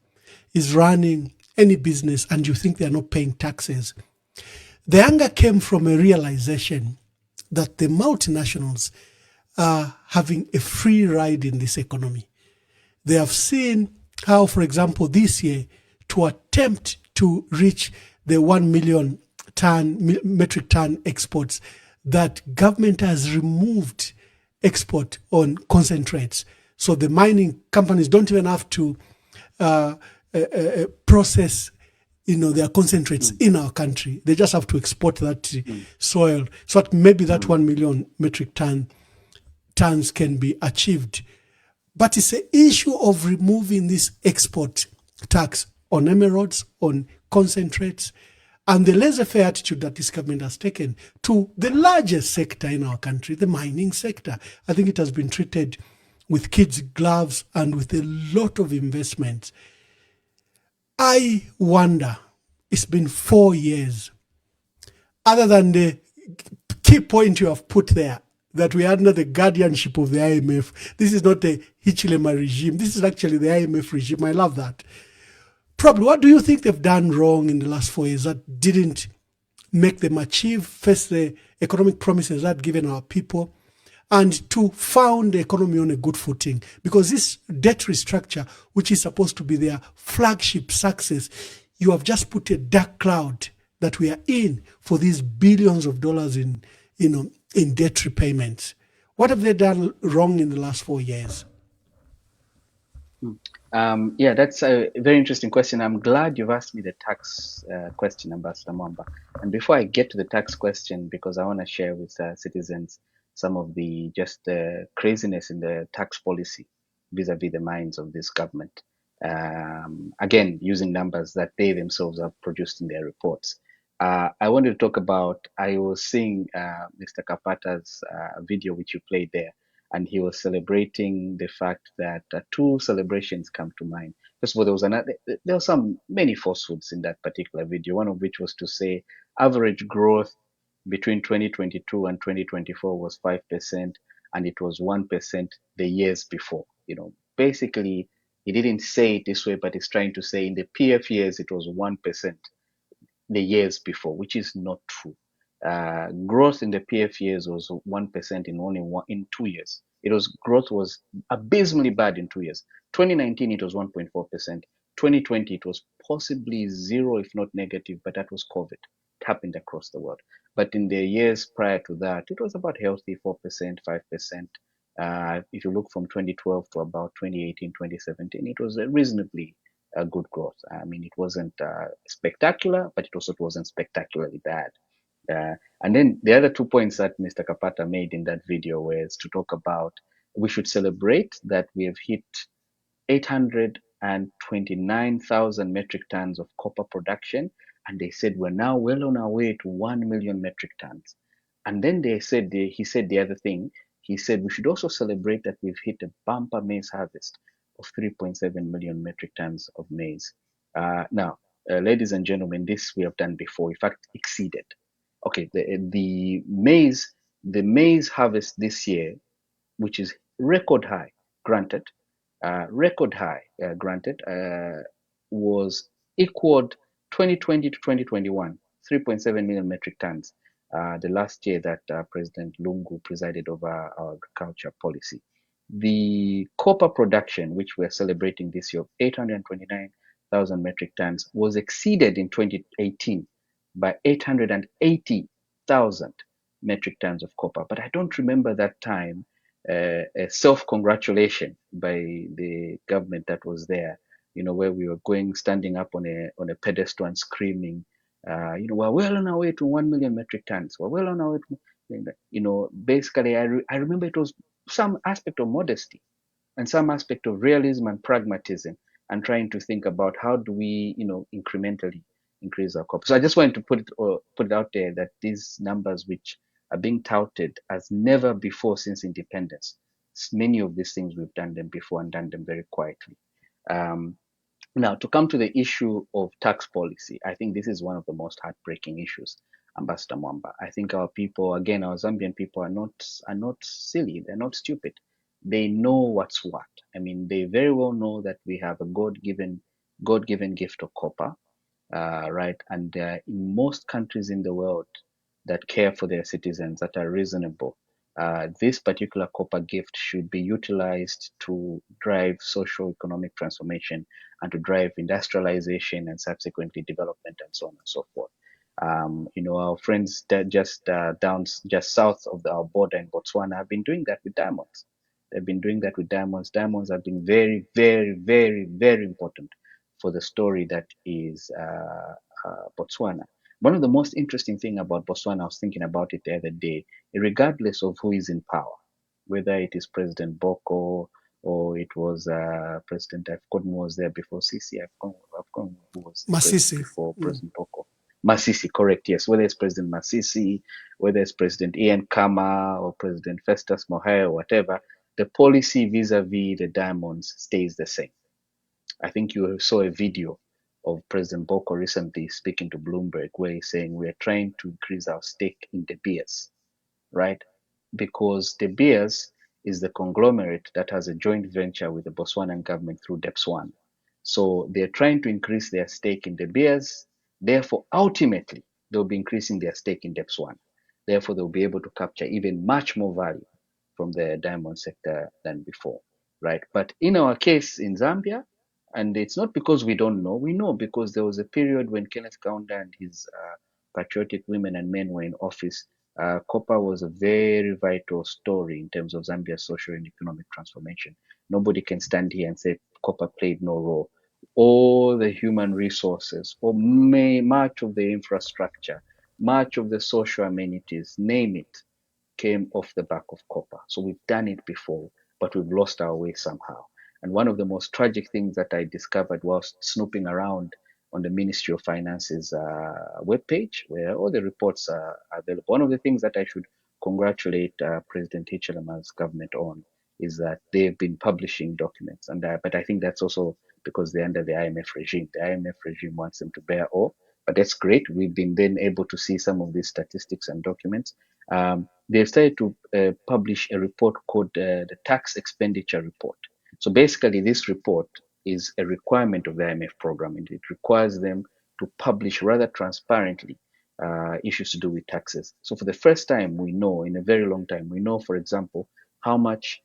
is running any business and you think they're not paying taxes. The anger came from a realization that the multinationals are having a free ride in this economy. They have seen how, for example, this year, to attempt to reach the 1 million metric ton exports, that government has removed export on concentrates. So the mining companies don't even have to process, their concentrates in our country. They just have to export that soil. So that maybe that 1 million metric tons can be achieved. But it's an issue of removing this export tax on emeralds, on concentrates, and the laissez-faire attitude that this government has taken to the largest sector in our country, the mining sector. I think it has been treated with kids' gloves and with a lot of investment. I wonder, it's been 4 years, other than the key point you have put there, that we are under the guardianship of the IMF. This is not a Hichilema regime. This is actually the IMF regime. I love that. Probably, what do you think they've done wrong in the last 4 years that didn't make them achieve first the economic promises that given our people, and to found the economy on a good footing? Because this debt restructure, which is supposed to be their flagship success, you have just put a dark cloud that we are in for these billions of dollars in debt repayments. What have they done wrong in the last 4 years? Yeah, that's a very interesting question. I'm glad you've asked me the tax question, Ambassador Mwamba. And before I get to the tax question, because I want to share with citizens some of the craziness in the tax policy vis-a-vis the minds of this government. Again, using numbers that they themselves have produced in their reports. I wanted to talk about, I was seeing Mr. Kapata's video, which you played there, and he was celebrating the fact that two celebrations come to mind. First of all, there were many falsehoods in that particular video, one of which was to say average growth between 2022 and 2024 was 5%, and it was 1% the years before. Basically, he didn't say it this way, but he's trying to say in the PF years, it was 1% the years before, which is not true. Growth in the PF years was 1% in 2 years. Growth was abysmally bad in 2 years. 2019, it was 1.4%. 2020, it was possibly zero, if not negative, but that was COVID. It happened across the world. But in the years prior to that, it was about healthy 4%, 5%. If you look from 2012 to about 2018, 2017, it was a reasonably good growth. I mean, it wasn't spectacular, but it also wasn't spectacularly bad. And then the other 2 points that Mr. Kapata made in that video was to talk about we should celebrate that we have hit 829,000 metric tons of copper production. And they said we're now well on our way to 1 million metric tons. And then he said the other thing. He said we should also celebrate that we've hit a bumper maize harvest of 3.7 million metric tons of maize. Now, ladies and gentlemen, this we have done before, in fact, exceeded. Okay, the maize harvest this year, which is record high, granted, was equaled 2020 to 2021, 3.7 million metric tons. The last year that President Lungu presided over our agriculture policy. The copper production, which we're celebrating this year, of 829,000 metric tons, was exceeded in 2018 by 880,000 metric tons of copper. But I don't remember that time a self-congratulation by the government that was there, where we were standing up on a pedestal and screaming, we're well on our way to 1 million metric tons. We're well on our way to, basically, I remember it was some aspect of modesty and some aspect of realism and pragmatism, and trying to think about how do we, incrementally increase our copper. So I just wanted to put it out there that these numbers, which are being touted as never before since independence, many of these things we've done them before and done them very quietly. Now, to come to the issue of tax policy, I think this is one of the most heartbreaking issues, Ambassador Mwamba. I think our people, again, our Zambian people are not silly. They're not stupid. They know what's what. I mean, they very well know that we have a God-given gift of copper, right? And in most countries in the world that care for their citizens, that are reasonable, this particular copper gift should be utilized to drive socio-economic transformation and to drive industrialization and subsequently development and so on and so forth. Our friends that just south of our border in Botswana have been doing that with diamonds. They've been doing that with diamonds. Diamonds have been very, very, very, very important for the story that is Botswana. One of the most interesting thing about Botswana, I was thinking about it the other day, regardless of who is in power, whether it is President Boko or it was President, I've forgotten who was there before Sisi, I've forgotten who was Masisi. before President Boko. Masisi, correct, yes. Whether it's President Masisi, whether it's President Ian Kama or President Festus Mogae or whatever, the policy vis-a-vis the diamonds stays the same. I think you saw a video of President Boko recently speaking to Bloomberg where he's saying we are trying to increase our stake in De Beers, right? Because De Beers is the conglomerate that has a joint venture with the Botswanan government through DEPS1. So they're trying to increase their stake in De Beers. Therefore, ultimately, they'll be increasing their stake in DEPS1. Therefore, they'll be able to capture even much more value from the diamond sector than before, right? But in our case in Zambia, and it's not because we don't know, we know because there was a period when Kenneth Kaunda and his patriotic women and men were in office. Copper was a very vital story in terms of Zambia's social and economic transformation. Nobody can stand here and say copper played no role. All the human resources, or much of the infrastructure, much of the social amenities, name it, came off the back of copper. So we've done it before, but we've lost our way somehow. And one of the most tragic things that I discovered whilst snooping around on the Ministry of Finance's webpage, where all the reports are available, one of the things that I should congratulate President Hichilema's government on is that they've been publishing documents. And but I think that's also because they're under the IMF regime. The IMF regime wants them to bear all, but that's great. We've been then able to see some of these statistics and documents. They've started to publish a report called the Tax Expenditure Report. So basically, this report is a requirement of the IMF program, and it requires them to publish rather transparently issues to do with taxes. So for the first time, we know, in a very long time, we know, for example, how much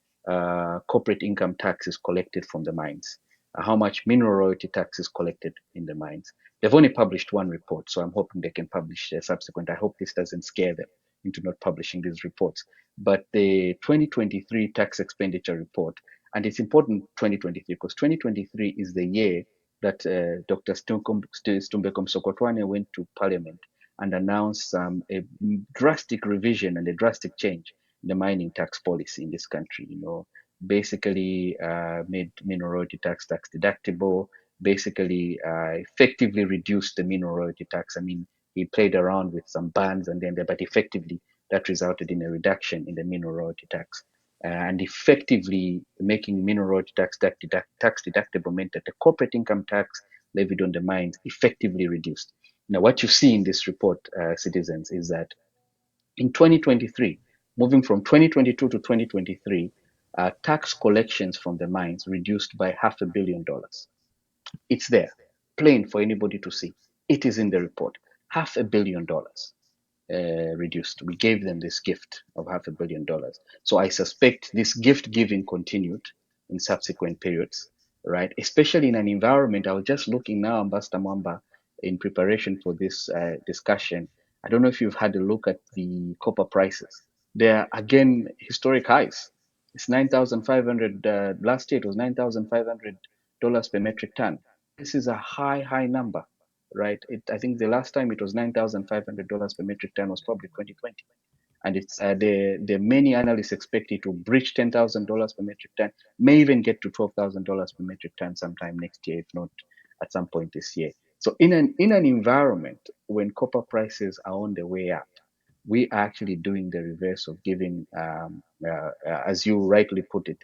corporate income tax is collected from the mines, how much mineral royalty tax is collected in the mines. They've only published one report, so I'm hoping they can publish a subsequent. I hope this doesn't scare them into not publishing these reports. But the 2023 tax expenditure report, and it's important 2023 because 2023 is the year that Dr. Stumbeko Msokotwane went to Parliament and announced a drastic revision and a drastic change in the mining tax policy in this country. Basically made mineral royalty tax deductible, basically effectively reduced the mineral royalty tax. I mean, he played around with some bans but effectively that resulted in a reduction in the mineral royalty tax. And effectively making mineral royalty tax deductible meant that the corporate income tax levied on the mines effectively reduced. Now, what you see in this report, citizens, is that in 2023, moving from 2022 to 2023, tax collections from the mines reduced by $500 million. It's there, plain for anybody to see. It is in the report. $500 million. Reduced. We gave them this gift of $500 million. So I suspect this gift giving continued in subsequent periods, right? Especially in an environment. I was just looking now, Ambassador Mwamba, in preparation for this discussion. I don't know if you've had a look at the copper prices. They're again historic highs. It's 9,500. Last year it was $9,500 per metric ton. This is a high number. Right, I think the last time it was $9,500 per metric ton was probably 2020, and it's the many analysts expect it to breach $10,000 per metric ton, may even get to $12,000 per metric ton sometime next year, if not at some point this year. So in an environment when copper prices are on the way up, we are actually doing the reverse of giving, as you rightly put it,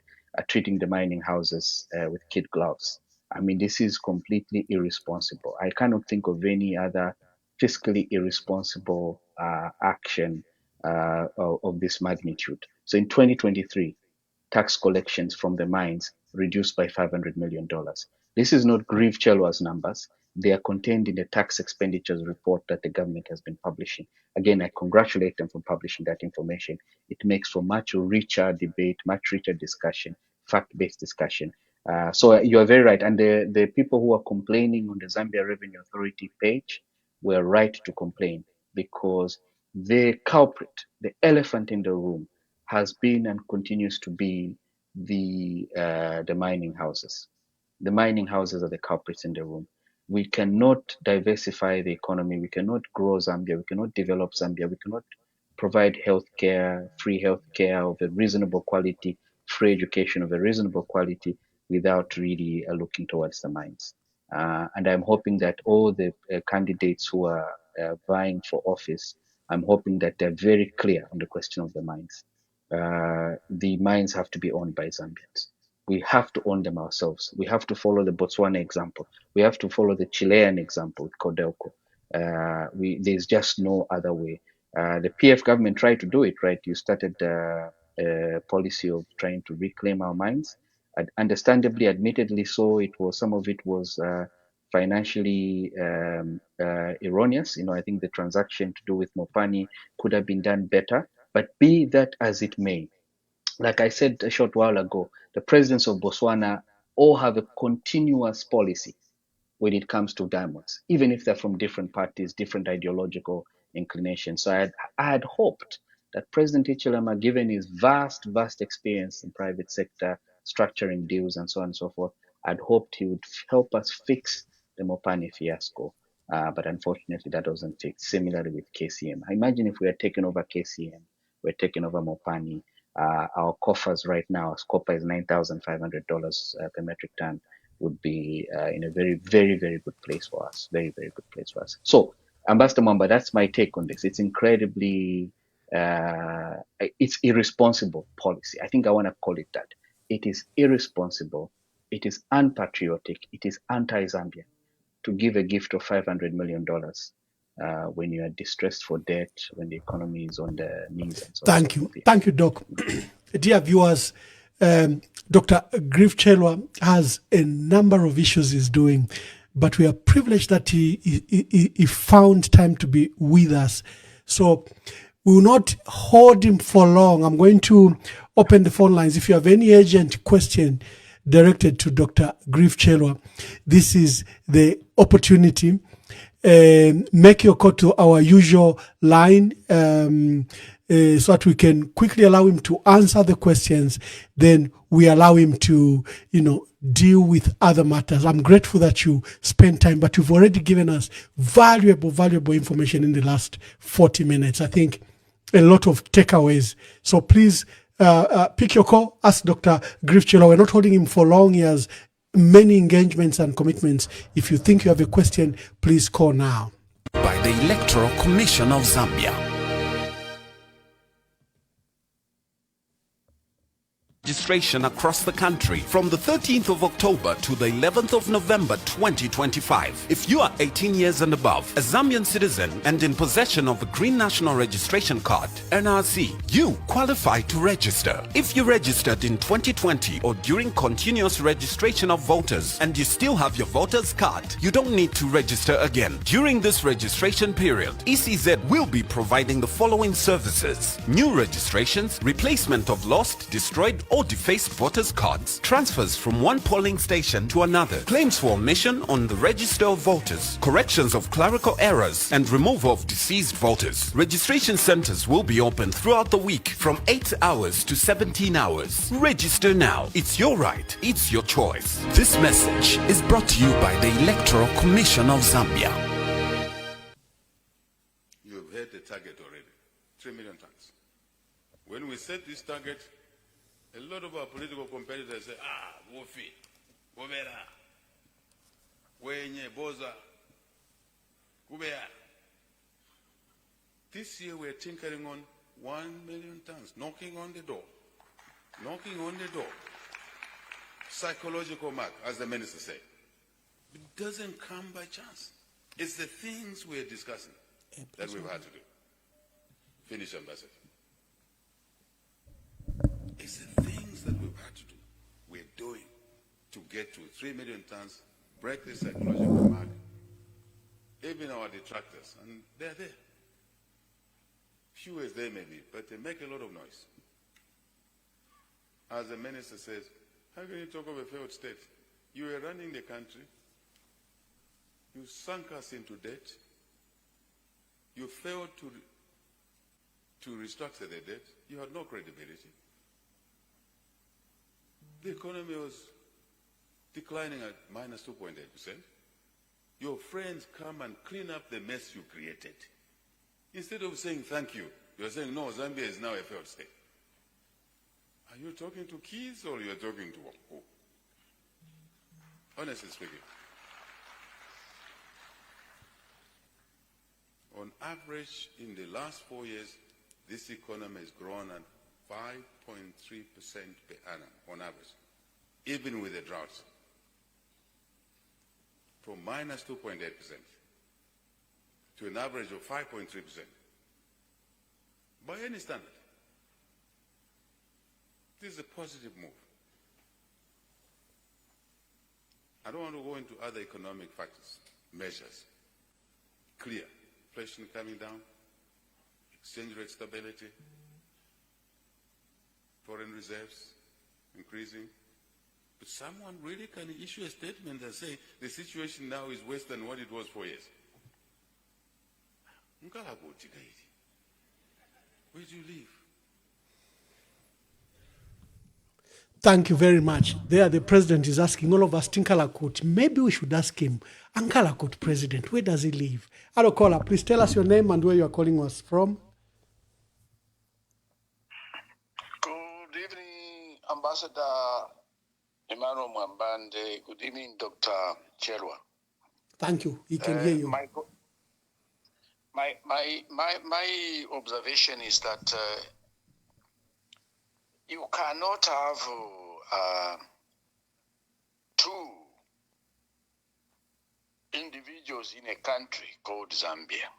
treating the mining houses with kid gloves. I mean, this is completely irresponsible. I cannot think of any other fiscally irresponsible action of this magnitude. So in 2023, tax collections from the mines reduced by $500 million. This is not Grieve Chelwa's numbers. They are contained in the tax expenditures report that the government has been publishing. Again, I congratulate them for publishing that information. It makes for much richer debate, much richer discussion, fact-based discussion. So you are very right. And the people who are complaining on the Zambia Revenue Authority page were right to complain, because the culprit, the elephant in the room, has been and continues to be the mining houses. The mining houses are the culprits in the room. We cannot diversify the economy. We cannot grow Zambia. We cannot develop Zambia. We cannot provide healthcare, free healthcare of a reasonable quality, free education of a reasonable quality, without really looking towards the mines. And I'm hoping that all the candidates who are vying for office, I'm hoping that they're very clear on the question of the mines. The mines have to be owned by Zambians. We have to own them ourselves. We have to follow the Botswana example. We have to follow the Chilean example with Codelco. There's just no other way. The PF government tried to do it, right? You started a policy of trying to reclaim our mines. Understandably, admittedly so, some of it was financially erroneous. I think the transaction to do with Mopani could have been done better. But be that as it may, like I said a short while ago, the presidents of Botswana all have a continuous policy when it comes to diamonds, even if they're from different parties, different ideological inclinations. So I had hoped that President Hichilema, given his vast experience in private sector, structuring deals and so on and so forth, I'd hoped he would help us fix the Mopani fiasco. But unfortunately, that wasn't fixed. Similarly with KCM. I imagine if we had taken over KCM, we're taking over Mopani, our coffers right now, as copper is $9,500 per metric ton, would be in a very, very, very good place for us. Very, very good place for us. So, Ambassador Mwamba, that's my take on this. It's incredibly, it's irresponsible policy. I think I want to call it that. It is irresponsible. It is unpatriotic. It is anti-Zambian to give a gift of $500 million when you are distressed for debt, when the economy is on the knees. And so Thank you. Thank you, Doc. Dear viewers, Dr. Grieve Chelwa has a number of issues he's doing, but we are privileged that he found time to be with us. So we will not hold him for long. I'm going to open the phone lines. If you have any urgent question directed to Dr. Grieve Chelwa, this is the opportunity. Make your call to our usual line so that we can quickly allow him to answer the questions. Then we allow him to, deal with other matters. I'm grateful that you spent time, but you've already given us valuable information in the last 40 minutes. I think a lot of takeaways. So please pick your call. Ask Dr. Grieve Chelwa. We're not holding him for long. He has many engagements and commitments. If you think you have a question, please call now. By the Electoral Commission of Zambia. Registration across the country from the 13th of October to the 11th of November 2025. If you are 18 years and above, a Zambian citizen and in possession of a Green National Registration Card, NRC, you qualify to register. If you registered in 2020 or during continuous registration of voters and you still have your voter's card, you don't need to register again. During this registration period, ECZ will be providing the following services: new registrations, replacement of lost, destroyed or defaced voters' cards, transfers from one polling station to another, claims for omission on the register of voters, corrections of clerical errors, and removal of deceased voters. Registration centers will be open throughout the week from 8 hours to 17 hours. Register now. It's your right. It's your choice. This message is brought to you by the Electoral Commission of Zambia. You've hit the target already, 3 million tons. When we set this target, a lot of our political competitors say, Wofi, Womera, Wenye, Boza, This year we're tinkering on 1 million tons, knocking on the door. Knocking on the door. Psychological mark, as the minister said. It doesn't come by chance. It's the things we're discussing that we've had to do. Finish, Ambassador. It's the things that we've had to do, we're doing to get to 3 million tons, break the psychological mark. Even our detractors, and they're there. Few as they may be, but they make a lot of noise. As the minister says, how can you talk of a failed state? You were running the country. You sunk us into debt. You failed to restructure the debt. You had no credibility. The economy was declining at minus 2.8%. Your friends come and clean up the mess you created. Instead of saying thank you, you're saying, no, Zambia is now a failed state. Are you talking to kids or you're talking to who? Honestly speaking. On average, in the last 4 years, this economy has grown at 5.3% per annum, on average, even with the drought. From minus 2.8% to an average of 5.3%. By any standard. This is a positive move. I don't want to go into other economic factors, measures. Clear. Inflation coming down, exchange rate stability, foreign reserves increasing. But someone really can issue a statement that say the situation now is worse than what it was 4 years. Where do you live? Thank you very much. There, the president is asking all of us, Tinkalakot, maybe we should ask him, Ankalakot president, where does he live? Hello, caller, please tell us your name and where you are calling us from. Good evening, Ambassador Emmanuel Mwamba. Good evening, Dr. Chirwa. Thank you. He can hear you. My observation is that you cannot have two individuals in a country called Zambia.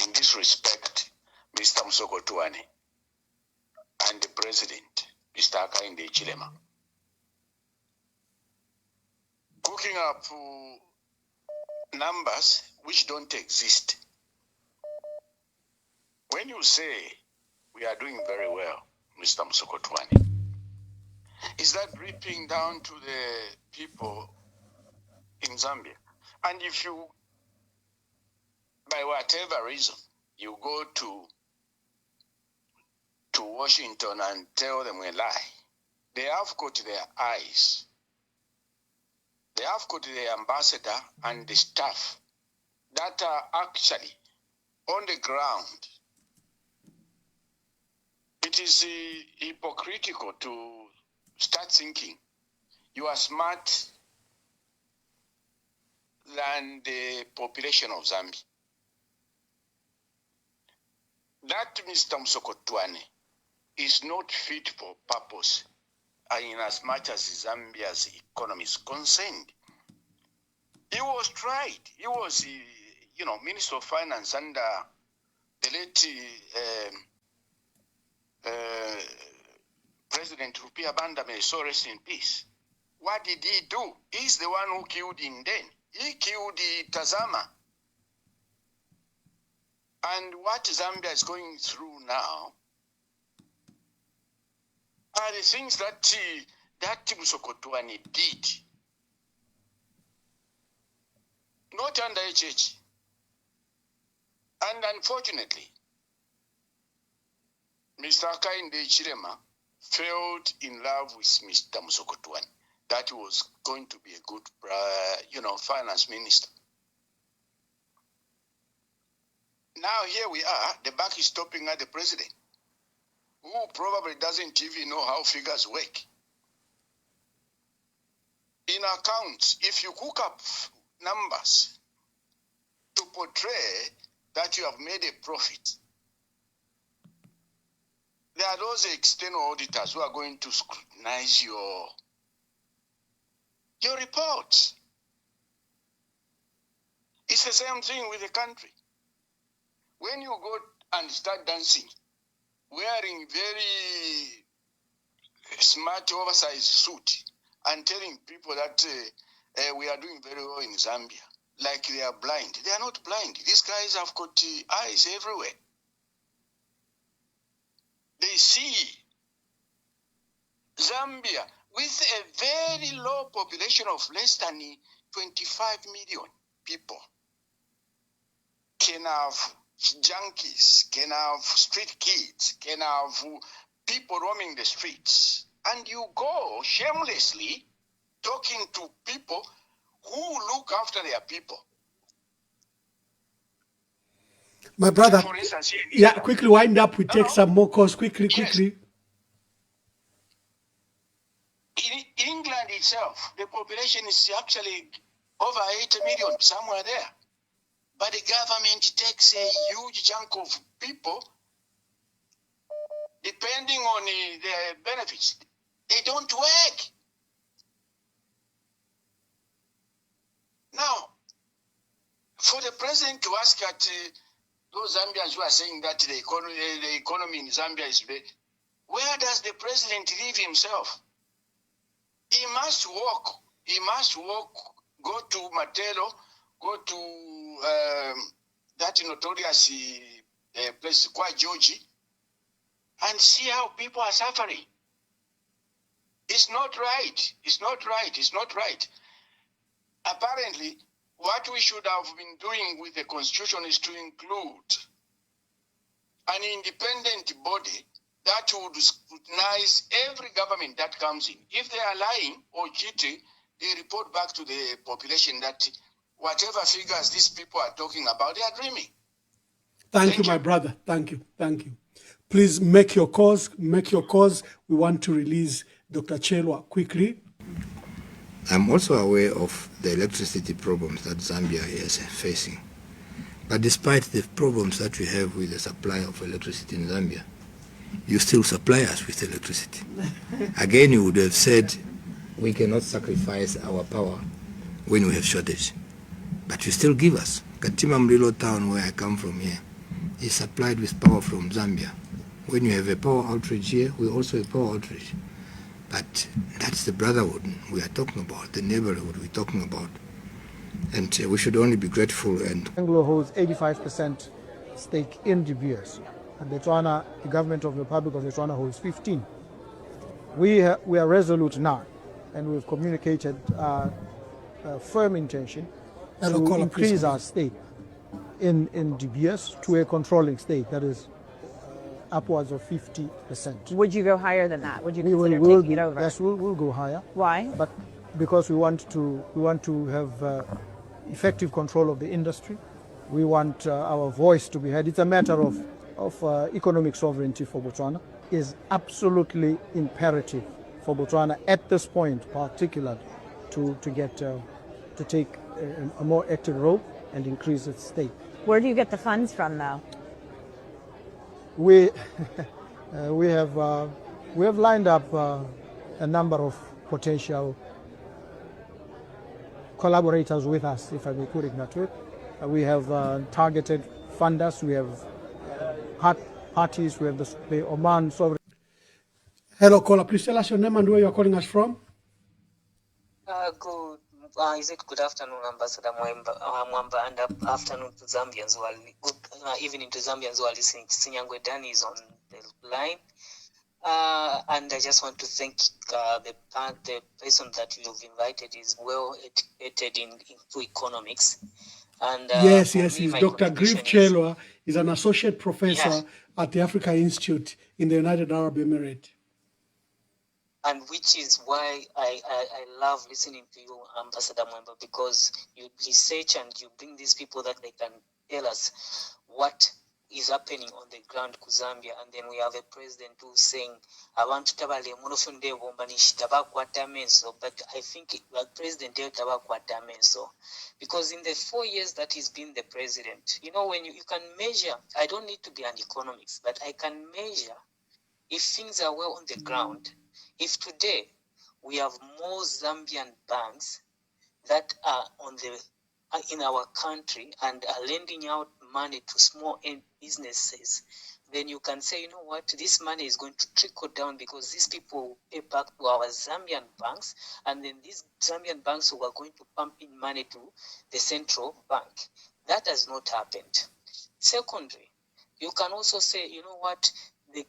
In this respect, Mr. Msokotwane and the president, Mr. Hakainde Hichilema, cooking up numbers which don't exist. When you say we are doing very well, Mr. Msokotwane, is that dripping down to the people in Zambia? And if you, by whatever reason, you go to Washington and tell them a lie, they have got their eyes. They have got the ambassador and the staff that are actually on the ground. It is hypocritical to start thinking you are smart than the population of Zambia. That Mr. Msokotwane is not fit for purpose in as much as Zambia's economy is concerned. He was tried. He was, Minister of Finance under the late President Rupia Banda, may so rest in peace. What did he do? He's the one who killed Inden. He killed Tazama. And what Zambia is going through now are the things that Msokotwane did. Not under HH. And unfortunately, Mr. Hakainde Hichilema fell in love with Mr. Msokotwane. That was going to be a good, finance minister. Now here we are, the buck is stopping at the president, who probably doesn't even know how figures work. In accounts, if you cook up numbers to portray that you have made a profit, there are those external auditors who are going to scrutinize your reports. It's the same thing with the country. When you go and start dancing, wearing very smart, oversized suit, and telling people that we are doing very well in Zambia, like they are blind. They are not blind. These guys have got eyes everywhere. They see Zambia with a very low population of less than 25 million people can have junkies, can have street kids, can have people roaming the streets. And you go shamelessly talking to people who look after their people. My brother, For instance, yeah, quickly wind up. We take some more calls. Quickly. In England itself, the population is actually over 80 million, somewhere there. But the government takes a huge chunk of people, depending on their benefits. They don't work. Now, for the president to ask at those Zambians who are saying that the economy in Zambia is bad, where does the president live himself? He must walk. Go to Matelo, go to that notorious place, Kwa Georgie, and see how people are suffering. It's not right. Apparently, what we should have been doing with the constitution is to include an independent body that would scrutinize every government that comes in. If they are lying or cheating, they report back to the population that whatever figures these people are talking about, they are dreaming. Thank you, my brother. Thank you. Please make your calls. We want to release Dr. Chirwa quickly. I'm also aware of the electricity problems that Zambia is facing. But despite the problems that we have with the supply of electricity in Zambia, you still supply us with electricity. Again, you would have said, we cannot sacrifice our power when we have shortage. But you still give us. Katima Mlilo town, where I come from here, is supplied with power from Zambia. When you have a power outrage here, we also have power outrage. But that's the brotherhood we are talking about, the neighborhood we're talking about. And we should only be grateful. And Anglo holds 85% stake in DBS. And Botswana, the government of the Republic of Botswana holds 15%. We are resolute now, and we've communicated a firm intention to increase our stake in DBS to a controlling stake, that is upwards of 50%. Would you go higher than that? Would you consider taking it over? Yes, we'll go higher. Why? But because we want to have effective control of the industry. We want our voice to be heard. It's a matter of economic sovereignty for Botswana. Is absolutely imperative for Botswana at this point, particularly, to take a more active role and increase its stake. Where do you get the funds from, though? We have lined up a number of potential collaborators with us, if I may put it that way. We have targeted funders. We have parties. We have the Oman Sovereign. Hello, caller. Please tell us your name and where you are calling us from. Is it good afternoon, Ambassador Mwamba, and afternoon to Zambians who are good evening to Zambians who are listening. Sinyangwe Dani is on the line, and I just want to thank the person that you've invited is well educated into economics. And yes, he's Dr. Griff Chirwa. He's an associate professor at the Africa Institute in the United Arab Emirates. And which is why I love listening to you, Ambassador Mwamba, because you research and you bring these people that they can tell us what is happening on the ground to Zambia, and then we have a president who's saying abantu tabale munofunde bombanishi tabakwata menso, but I think the president tabakwata menso, because in the 4 years that he's been the president, you know, when you can measure, I don't need to be an economist, but I can measure if things are well on the ground. If today we have more Zambian banks that are in our country and are lending out money to small end businesses, then you can say, you know what, this money is going to trickle down because these people will pay back to our Zambian banks, and then these Zambian banks who are going to pump in money to the central bank. That has not happened. Secondly, you can also say, you know what, the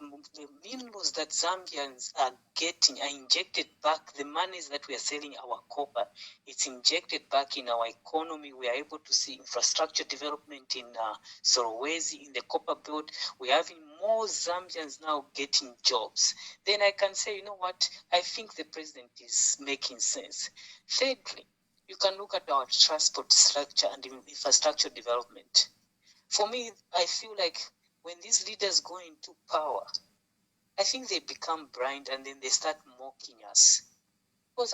minerals that Zambians are getting are injected back. The monies that we are selling our copper, it's injected back in our economy. We are able to see infrastructure development in Solwezi, in the copper belt. We're having more Zambians now getting jobs. Then I can say, you know what, I think the president is making sense. Thirdly, you can look at our transport structure and infrastructure development. For me, I feel like when these leaders go into power, I think they become blind and then they start mocking us. Because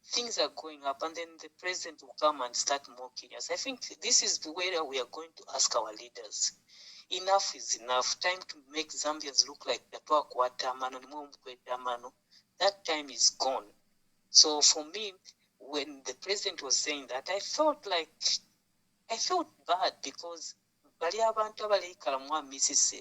things are going up and then the president will come and start mocking us. I think this is where we are going to ask our leaders. Enough is enough. Time to make Zambians look like that time is gone. So for me, when the president was saying that, I felt bad because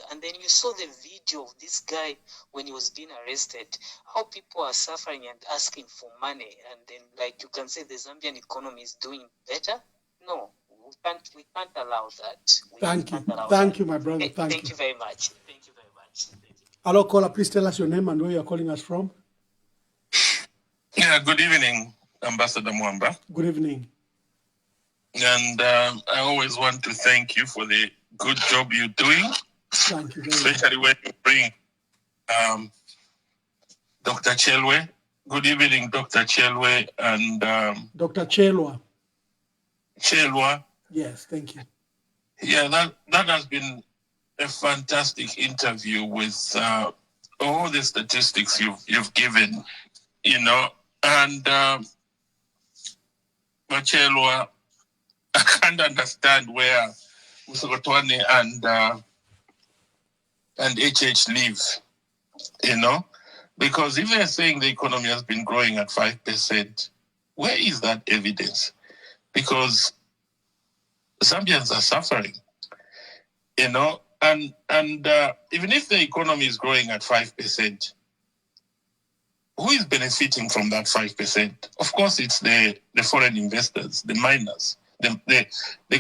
and then you saw the video of this guy when he was being arrested, how people are suffering and asking for money, and then like you can say the Zambian economy is doing better. No, we can't allow that. Thank you, my brother. Thank you very much. Thank you very much. Hello, caller, please tell us your name and where you're calling us from. Yeah, good evening, Ambassador Mwamba. Good evening. And I always want to thank you for the good job you're doing. Thank you very especially much. when you bring Dr. Chirwa. Good evening, Dr. Chirwa and Dr. Chirwa. Chirwa. Yes, thank you. Yeah, that has been a fantastic interview with all the statistics you've given, you know, and Chirwa, I can't understand where Musokotwane and HH live, you know, because if they're saying the economy has been growing at 5%, where is that evidence? Because Zambians are suffering, you know, and even if the economy is growing at 5%, who is benefiting from that 5%? Of course, it's the foreign investors, the miners, the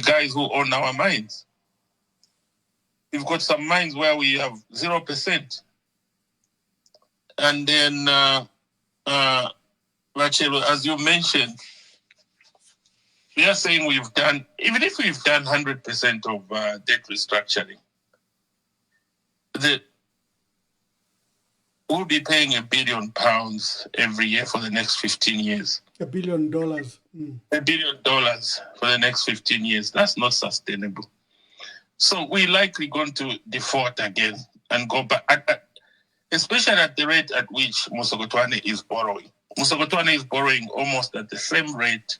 guys who own our mines. We've got some mines where we have 0%. And then, Rachel, as you mentioned, we are saying we've done, even if we've done 100% of debt restructuring, we'll be paying £1 billion every year for the next 15 years. $1 billion. $1 billion for the next 15 years. That's not sustainable. So we're likely going to default again and go back, especially at the rate at which Musokotwane is borrowing. Musokotwane is borrowing almost at the same rate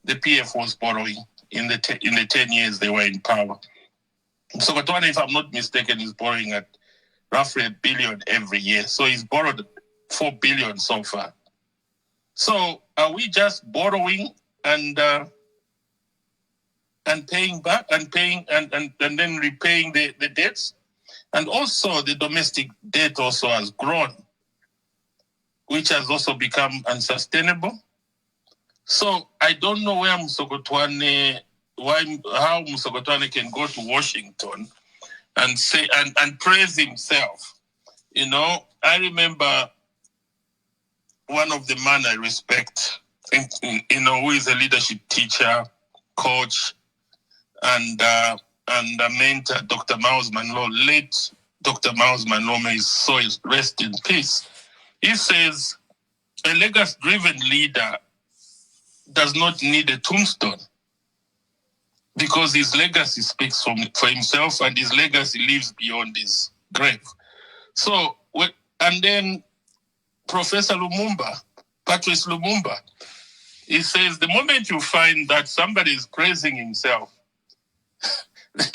the PF was borrowing in the 10 years they were in power. Musokotwane, if I'm not mistaken, is borrowing at roughly $1 billion every year. So he's borrowed $4 billion so far. So are we just borrowing and paying back and then repaying the debts? And also the domestic debt also has grown, which has also become unsustainable. So I don't know how Musokotwane can go to Washington and say and praise himself. You know, I remember one of the men I respect, you know, who is a leadership teacher, coach, and a mentor, Dr. Miles Monroe, late Dr. Miles Monroe, may his soul rest in peace. He says, a legacy-driven leader does not need a tombstone. because his legacy speaks for himself, and his legacy lives beyond his grave. So, and then Professor Lumumba, Patrice Lumumba, he says the moment you find that somebody is praising himself,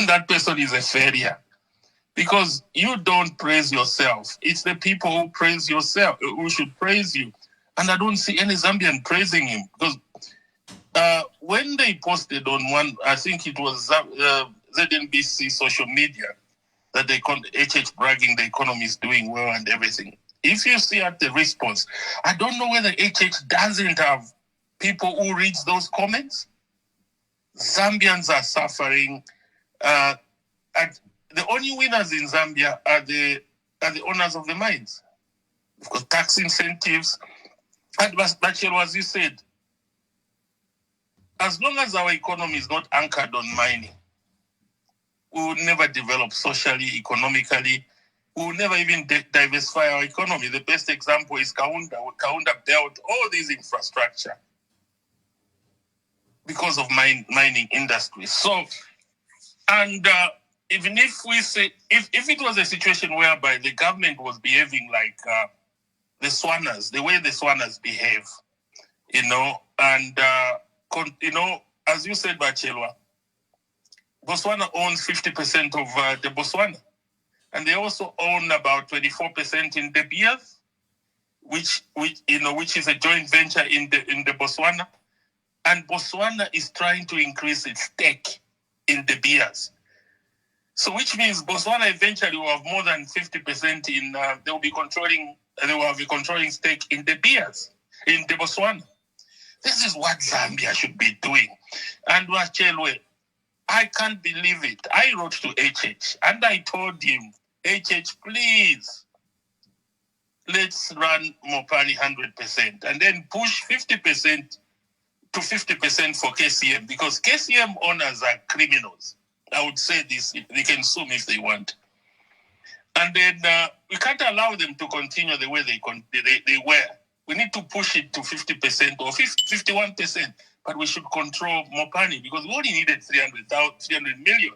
that person is a failure. Because you don't praise yourself. It's the people who praise yourself who should praise you. And I don't see any Zambian praising him. Because when they posted on one, I think it was ZNBC social media, that HH bragging the economy is doing well and everything. If you see at the response, I don't know whether HH doesn't have people who read those comments. Zambians are suffering. The only winners in Zambia are the owners of the mines. Because tax incentives, and Chirwa, as you said, as long as our economy is not anchored on mining, we will never develop socially, economically. We will never even diversify our economy. The best example is Kaunda. Kaunda built all these infrastructure because of mining industry. So, and even if we say, if it was a situation whereby the government was behaving like the Swanas, the way the Swanas behave, and, as you said, Bachelwa, Botswana owns 50% of the Botswana. And they also own about 24% in De Beers, which is a joint venture in the Botswana. And Botswana is trying to increase its stake in De Beers. So which means Botswana eventually will have more than 50% they will have a controlling stake in De Beers, in the Botswana. This is what Zambia should be doing. And Wachelwe, I can't believe it. I wrote to HH and I told him, HH, please, let's run Mopani 100% and then push 50% to 50% for KCM, because KCM owners are criminals. I would say this, they can sue me if they want. And then we can't allow them to continue the way they were. We need to push it to 50% or 51%, but we should control Mopani, because we only needed 300 million.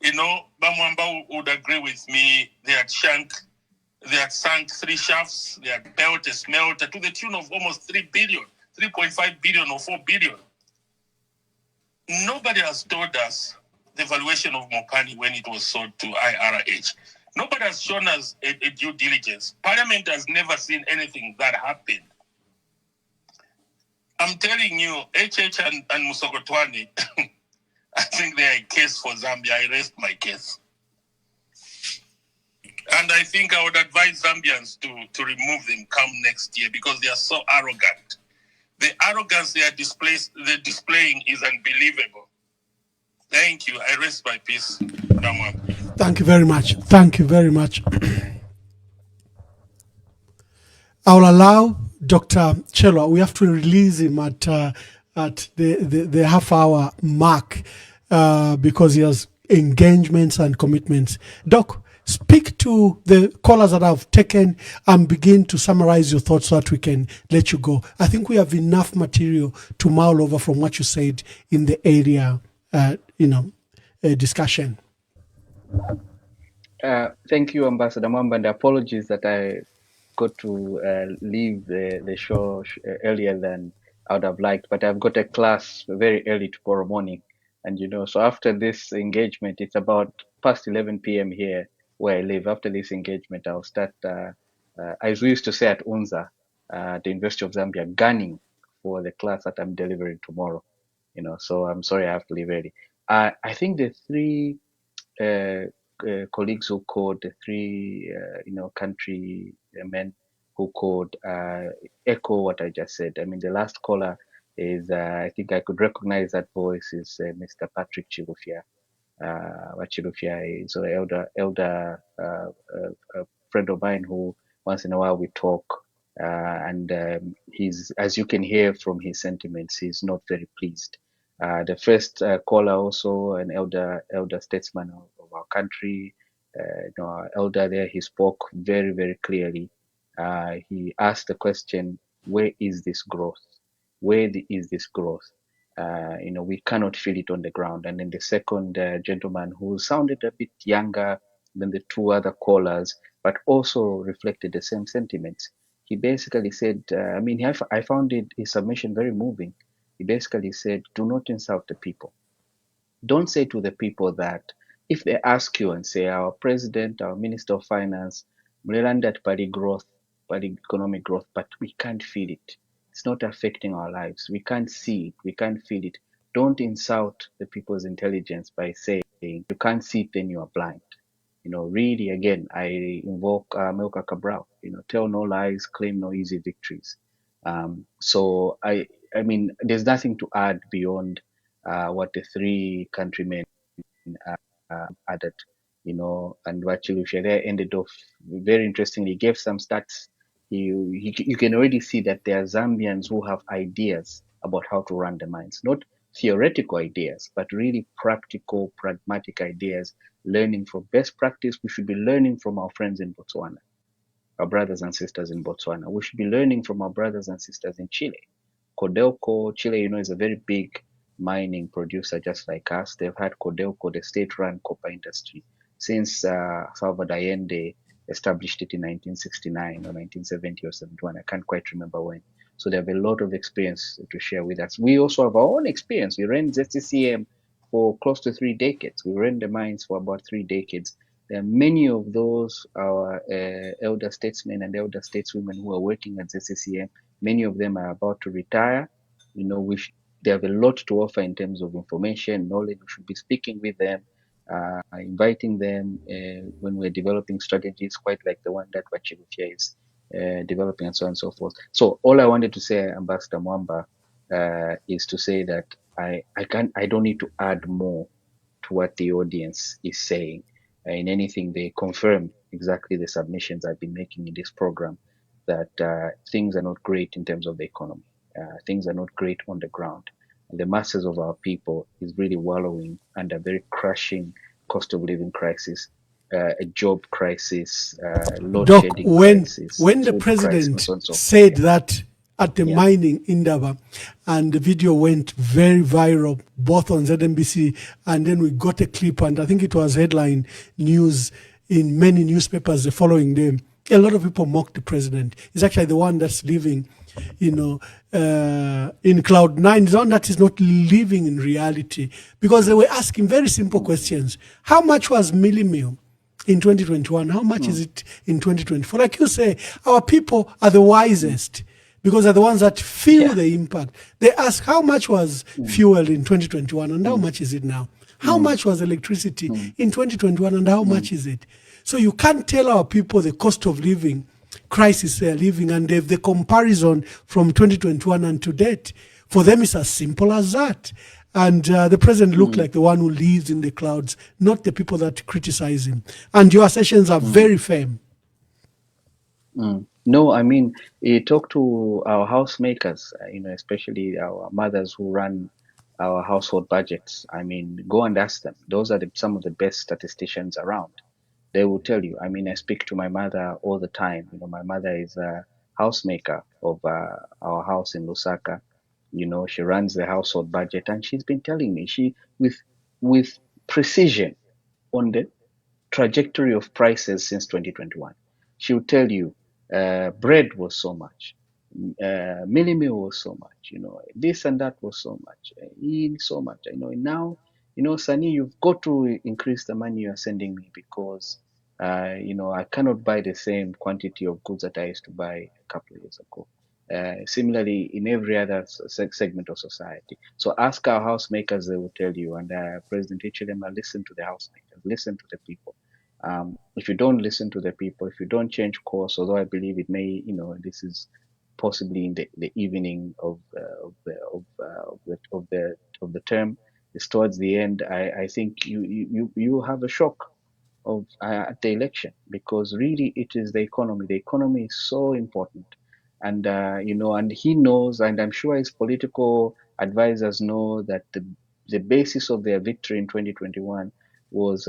Mwamba would agree with me. They had sunk 3 shafts. They had built a smelter to the tune of almost 3 billion, 3.5 billion or 4 billion. Nobody has told us the valuation of Mopani when it was sold to IRH. Nobody has shown us a due diligence. Parliament has never seen anything that happened. I'm telling you, HH and Musokotwane, I think they are a case for Zambia. I rest my case. And I think I would advise Zambians to remove them come next year, because they are so arrogant. The arrogance they are displaying is unbelievable. Thank you. I rest my peace. Thank you very much. Thank you very much. I will allow Dr. Chirwa. We have to release him at the half-hour mark because he has engagements and commitments. Doc, speak to the callers that I've taken and begin to summarize your thoughts so that we can let you go. I think we have enough material to mull over from what you said in the area, discussion. Thank you, Ambassador Mwamba, and apologies that I got to leave the show earlier than I would have liked, but I've got a class very early tomorrow morning, and so after this engagement, it's about past 11 p.m. here where I live. After this engagement, I'll start, as we used to say at UNZA, the University of Zambia, gunning for the class that I'm delivering tomorrow. So I'm sorry I have to leave early. I think the 3 colleagues who called, the 3 country men who called, echo what I just said. I mean, the last caller is I think I could recognize that voice is Mr. Patrick Chirwa. Chirwa is an elder friend of mine who once in a while we talk, and he's, as you can hear from his sentiments, he's not very pleased. The first caller, also an elder statesman of our country, our elder there, he spoke very, very clearly. He asked the question, where is this growth? Where is this growth? We cannot feel it on the ground. And then the second gentleman, who sounded a bit younger than the two other callers, but also reflected the same sentiments. He basically said, I found his submission very moving. He basically said, do not insult the people. Don't say to the people that if they ask you and say, our president, our minister of finance, Mlelandat Pali growth, Pali economic growth, but we can't feel it. It's not affecting our lives. We can't see it. We can't feel it. Don't insult the people's intelligence by saying you can't see it, then you are blind. Really, again, I invoke Milka Cabral. Tell no lies, claim no easy victories. So there's nothing to add beyond what the three countrymen added. And what Chilushere ended off very interestingly. He gave some stats. You can already see that there are Zambians who have ideas about how to run the mines, not theoretical ideas, but really practical, pragmatic ideas, learning from best practice. We should be learning from our friends in Botswana, our brothers and sisters in Botswana. We should be learning from our brothers and sisters in Chile. Codelco, Chile, is a very big mining producer just like us. They've had Codelco, the state-run copper industry, since Salvador Allende established it in 1969 or 1970 or 71. I can't quite remember when. So they have a lot of experience to share with us. We also have our own experience. We ran ZCCM for close to 3 decades. We ran the mines for about 3 decades. There are many of those, our elder statesmen and elder stateswomen who are working at ZCCM. Many of them are about to retire. They have a lot to offer in terms of information, knowledge. We should be speaking with them, inviting them when we're developing strategies, quite like the one that Wachilufia is developing, and so on and so forth. So all I wanted to say, Ambassador Mwamba, is to say that I don't need to add more to what the audience is saying. In anything, they confirm exactly the submissions I've been making in this program, that things are not great in terms of the economy. Things are not great on the ground. The masses of our people is really wallowing under a very crushing cost of living crisis, a job crisis, load Doc, shedding when crisis. the president said that at the mining Indaba, and the video went very viral, both on ZNBC, and then we got a clip, and I think it was headline news in many newspapers the following day. A lot of people mocked the president. He's actually the one that's living, in cloud nine. The one that is not living in reality, because they were asking very simple questions. How much was Millimil in 2021? How much is it in 2024? Like you say, our people are the wisest, because they're the ones that feel the impact. They ask, how much was fuel in 2021 and how much is it now? How much was electricity in 2021 and how much is it? So you can't tell our people the cost of living crisis they're living, and if the comparison from 2021 and to date, for them it's as simple as that. And the president looked like the one who lives in the clouds, not the people that criticize him. And your assertions are very firm. No, I mean, you talk to our housemakers, especially our mothers who run our household budgets. I mean, go and ask them. Those are some of the best statisticians around. They will tell you. I mean, I speak to my mother all the time. My mother is a housemaker of our house in Lusaka. She runs the household budget, and she's been telling me with precision on the trajectory of prices since 2021. She will tell you bread was so much, Millimil was so much, this and that was so much, so much. Now, Sani, you've got to increase the money you're sending me, because I cannot buy the same quantity of goods that I used to buy a couple of years ago. Similarly, in every other segment of society. So ask our housemakers, they will tell you. And President Hichilema, listen to the housemakers, listen to the people. If you don't listen to the people, if you don't change course, although I believe it may, this is possibly in the evening of the term, it's towards the end. I think you have a shock of at the election, because really it is the economy. The economy is so important, and and he knows, and I'm sure his political advisors know, that the basis of their victory in 2021 was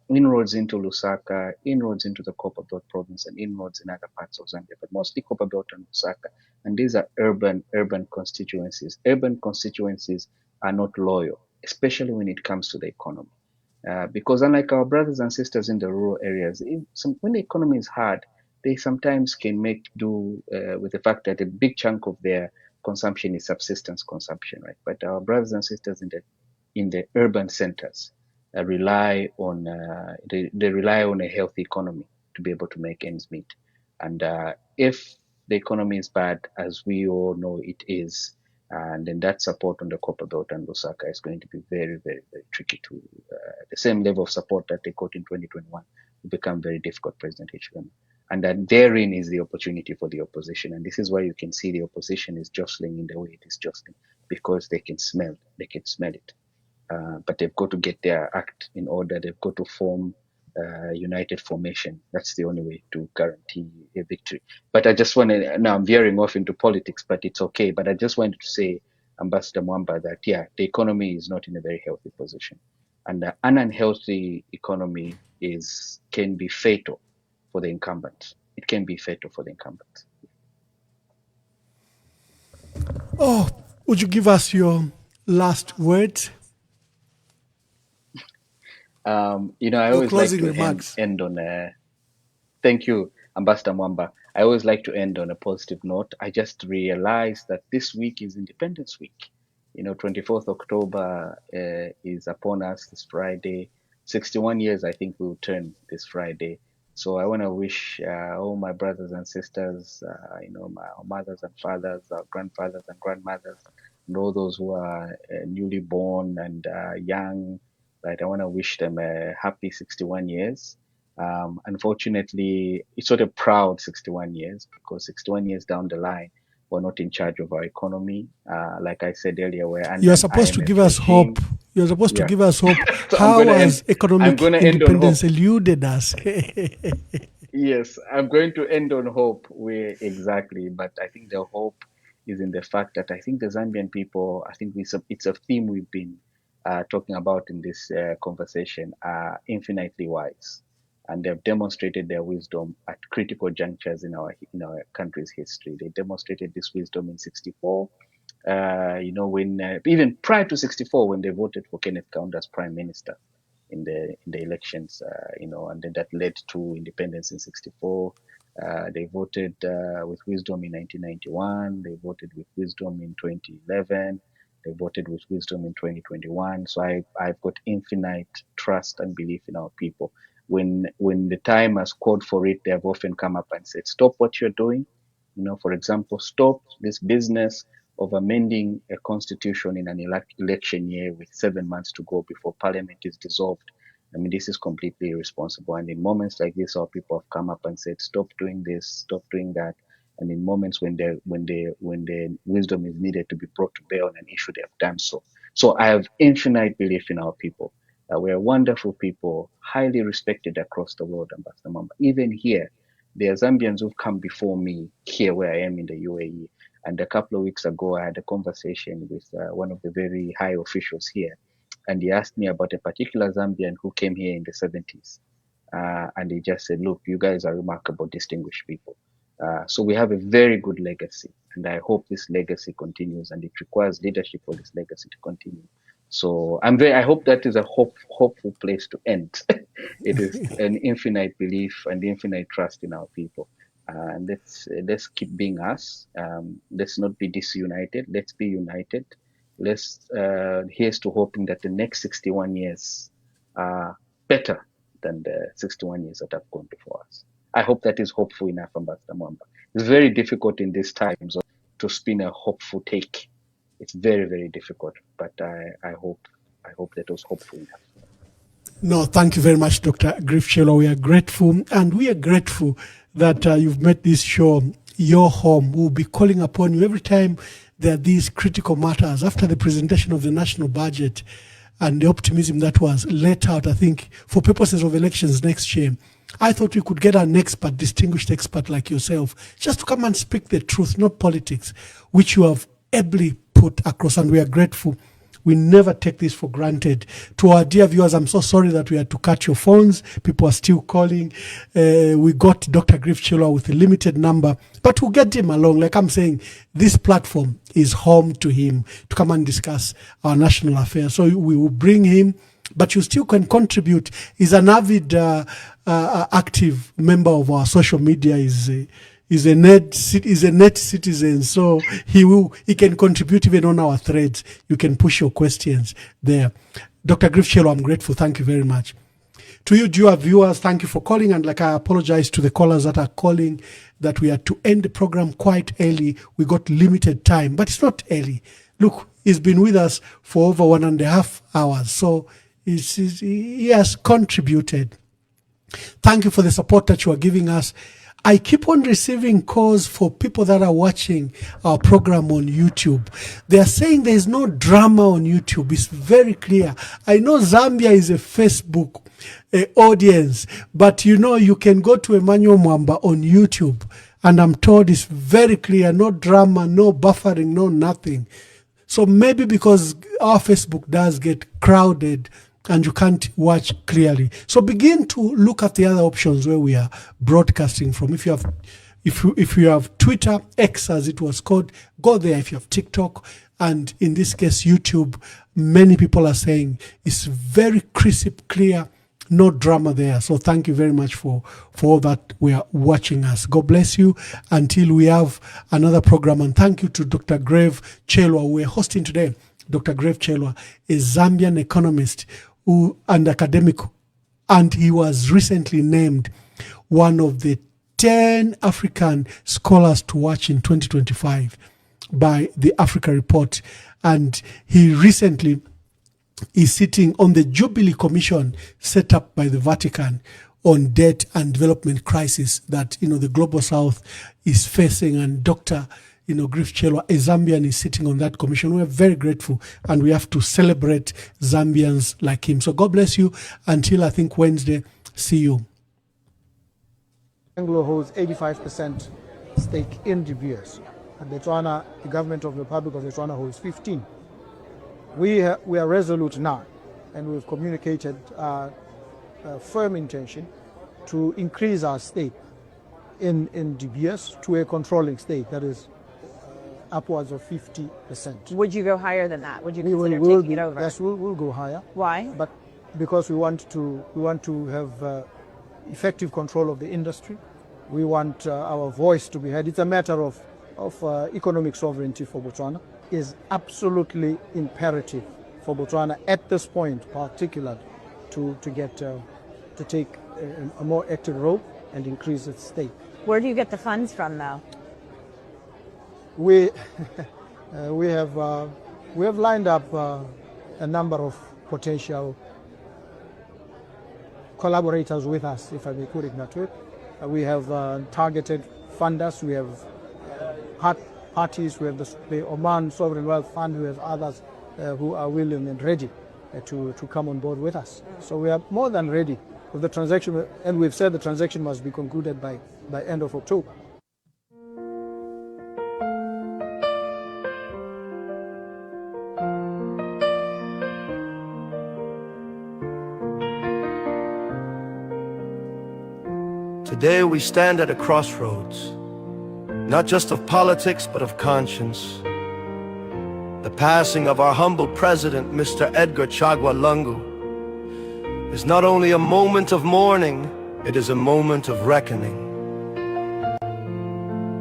inroads into Lusaka, inroads into the Copperbelt province, and inroads in other parts of Zambia, but mostly Copperbelt and Lusaka. And these are urban constituencies are not loyal, especially when it comes to the economy. Because unlike our brothers and sisters in the rural areas, when the economy is hard, they sometimes can make do with the fact that a big chunk of their consumption is subsistence consumption, right? But our brothers and sisters in the urban centers rely on they rely on a healthy economy to be able to make ends meet. And if the economy is bad, as we all know it is, and then that support on the Copper Belt and Lusaka is going to be very, very, very tricky to the same level of support that they got in 2021 will become very difficult, President Hichilema. And that therein is the opportunity for the opposition. And this is why you can see the opposition is jostling in the way it is jostling, because they can smell it. But they've got to get their act in order. They've got to form united formation. That's the only way to guarantee a victory. But I just want to, now I'm veering off into politics, but it's okay. But I just wanted to say, Ambassador Mwamba, that yeah, the economy is not in a very healthy position. And an unhealthy economy can be fatal for the incumbent. It can be fatal for the incumbent. Oh, would you give us your last words? I always like to end on thank you, Ambassador Mwamba. I always like to end on a positive note. I just realized that this week is Independence Week. 24th October is upon us this Friday. 61 years, I think, will turn this Friday. So I want to wish all my brothers and sisters, my mothers and fathers, our grandfathers and grandmothers, and all those who are newly born and young, right? I want to wish them a happy 61 years. Unfortunately, it's not a proud 61 years, because 61 years down the line, we're not in charge of our economy. Like I said earlier, you're supposed to give us hope. You're supposed to give us hope. So how has economic independence eluded us? Yes, I'm going to end on hope. Exactly, but I think the hope is in the fact that I think the Zambian people, I think it's a theme we've been talking about in this conversation, are infinitely wise, and they've demonstrated their wisdom at critical junctures in our country's history. They demonstrated this wisdom in '64. When even prior to '64, when they voted for Kenneth Kaunda as Prime Minister in the elections, and then that led to independence in '64. They voted with wisdom in 1991. They voted with wisdom in 2011. They voted with wisdom in 2021. So I've got infinite trust and belief in our people. When the time has called for it, they have often come up and said, stop what you're doing. For example, stop this business of amending a constitution in an election year with 7 months to go before parliament is dissolved. I mean, this is completely irresponsible. And in moments like this, our people have come up and said, stop doing this, stop doing that. And in moments when the wisdom is needed to be brought to bear on an issue, they have done so. So I have infinite belief in our people. We're wonderful people, highly respected across the world, Ambassador Mwamba. Even here, there are Zambians who've come before me here where I am in the UAE. And a couple of weeks ago, I had a conversation with one of the very high officials here. And he asked me about a particular Zambian who came here in the 70s. And he just said, look, you guys are remarkable, distinguished people. So we have a very good legacy. And I hope this legacy continues. And it requires leadership for this legacy to continue. So I hope that is a hopeful place to end. It is an infinite belief and infinite trust in our people. And let's keep being us. Let's not be disunited. Let's be united. Here's to hoping that the next 61 years are better than the 61 years that have gone before us. I hope that is hopeful enough, Ambassador Mwamba. It's very difficult in these times to spin a hopeful take. It's very, very difficult, but I hope that was hopeful enough. No, thank you very much, Dr. Griff Chirwa. We are grateful, and we are grateful that you've made this show your home. We'll be calling upon you every time there are these critical matters. After the presentation of the national budget and the optimism that was let out, I think, for purposes of elections next year, I thought we could get an expert, distinguished expert like yourself, just to come and speak the truth, not politics, which you have ably put across, and we are grateful. We never take this for granted. To our dear viewers, I'm so sorry that we had to cut your phones. People are still calling. We got Dr. Griff Chirwa with a limited number, but we'll get him along. Like I'm saying, this platform is home to him to come and discuss our national affairs. So we will bring him, but you still can contribute. He's an avid, active member of our social media. Is a net citizen, so he can contribute even on our threads. You can push your questions there. Dr. Griff Chirwa, I'm grateful. Thank you very much. To you, dear viewers, thank you for calling. And like I apologize to the callers that are calling that we had to end the program quite early. We got limited time, but it's not early. Look, he's been with us for over 1.5 hours, so he has contributed. Thank you for the support that you are giving us. I keep on receiving calls for people that are watching our program on YouTube. They are saying there is no drama on YouTube. It's very clear. I know Zambia is a Facebook audience, but you can go to Emmanuel Mwamba on YouTube, and I'm told it's very clear. No drama, no buffering, no nothing. So maybe because our Facebook does get crowded, and you can't watch clearly. So begin to look at the other options where we are broadcasting from. If you have Twitter, X as it was called, go there. If you have TikTok, and in this case YouTube, many people are saying it's very crisp, clear, no drama there. So thank you very much for all that we are watching us. God bless you until we have another program. And thank you to Dr. Griff Chirwa. We're hosting today Dr. Griff Chirwa, a Zambian economist and academic, and he was recently named one of the 10 African scholars to watch in 2025 by the Africa Report. And he recently is sitting on the Jubilee Commission set up by the Vatican on debt and development crisis that the Global South is facing. And Dr. Griff Chirwa, a Zambian, is sitting on that commission. We're very grateful, and we have to celebrate Zambians like him. So God bless you until I think Wednesday. See you. Anglo holds 85% stake in DBS, and Botswana, the government of the Republic of Botswana, holds 15%. We are resolute now, and we've communicated a firm intention to increase our stake in DBS to a controlling stake that is upwards of 50%. Would you go higher than that? Would you consider taking it over? Yes, we'll go higher. Why? But because we want to have effective control of the industry. We want our voice to be heard. It's a matter of economic sovereignty for Botswana. Is absolutely imperative for Botswana at this point, particularly, to take a more active role and increase its stake. Where do you get the funds from, though? We have lined up a number of potential collaborators with us, if I may put it that way. We have targeted funders. We have parties. We have the Oman Sovereign Wealth Fund. We have others who are willing and ready to come on board with us. So we are more than ready with the transaction, and we've said the transaction must be concluded by end of October. Today we stand at a crossroads, not just of politics, but of conscience. The passing of our humble president, Mr. Edgar Chagwa Lungu, is not only a moment of mourning, it is a moment of reckoning.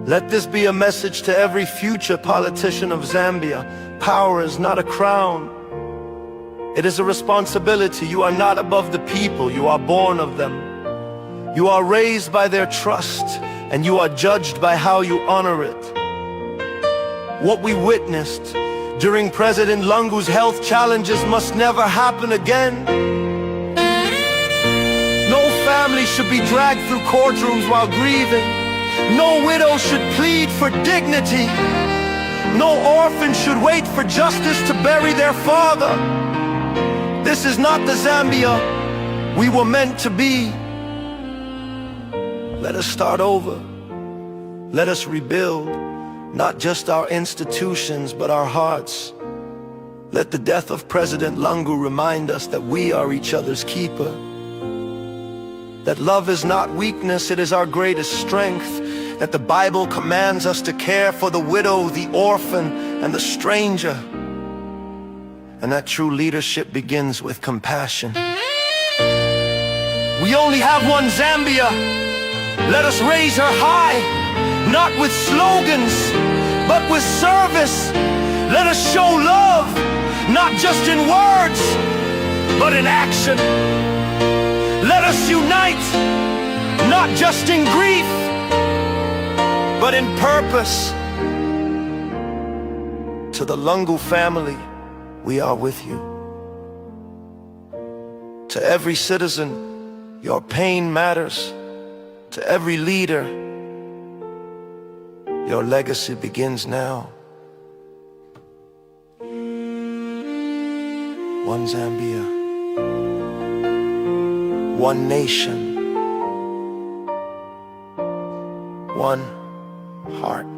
Let this be a message to every future politician of Zambia. Power is not a crown. It is a responsibility. You are not above the people, you are born of them. You are raised by their trust, and you are judged by how you honor it. What we witnessed during President Lungu's health challenges must never happen again. No family should be dragged through courtrooms while grieving. No widow should plead for dignity. No orphan should wait for justice to bury their father. This is not the Zambia we were meant to be. Let us start over. Let us rebuild, not just our institutions, but our hearts. Let the death of President Lungu remind us that we are each other's keeper. That love is not weakness, it is our greatest strength. That the Bible commands us to care for the widow, the orphan, and the stranger. And that true leadership begins with compassion. We only have one Zambia. Let us raise her high, not with slogans, but with service. Let us show love, not just in words, but in action. Let us unite, not just in grief, but in purpose. To the Lungu family, we are with you. To every citizen, your pain matters. To every leader, your legacy begins now. One Zambia, one nation, one heart.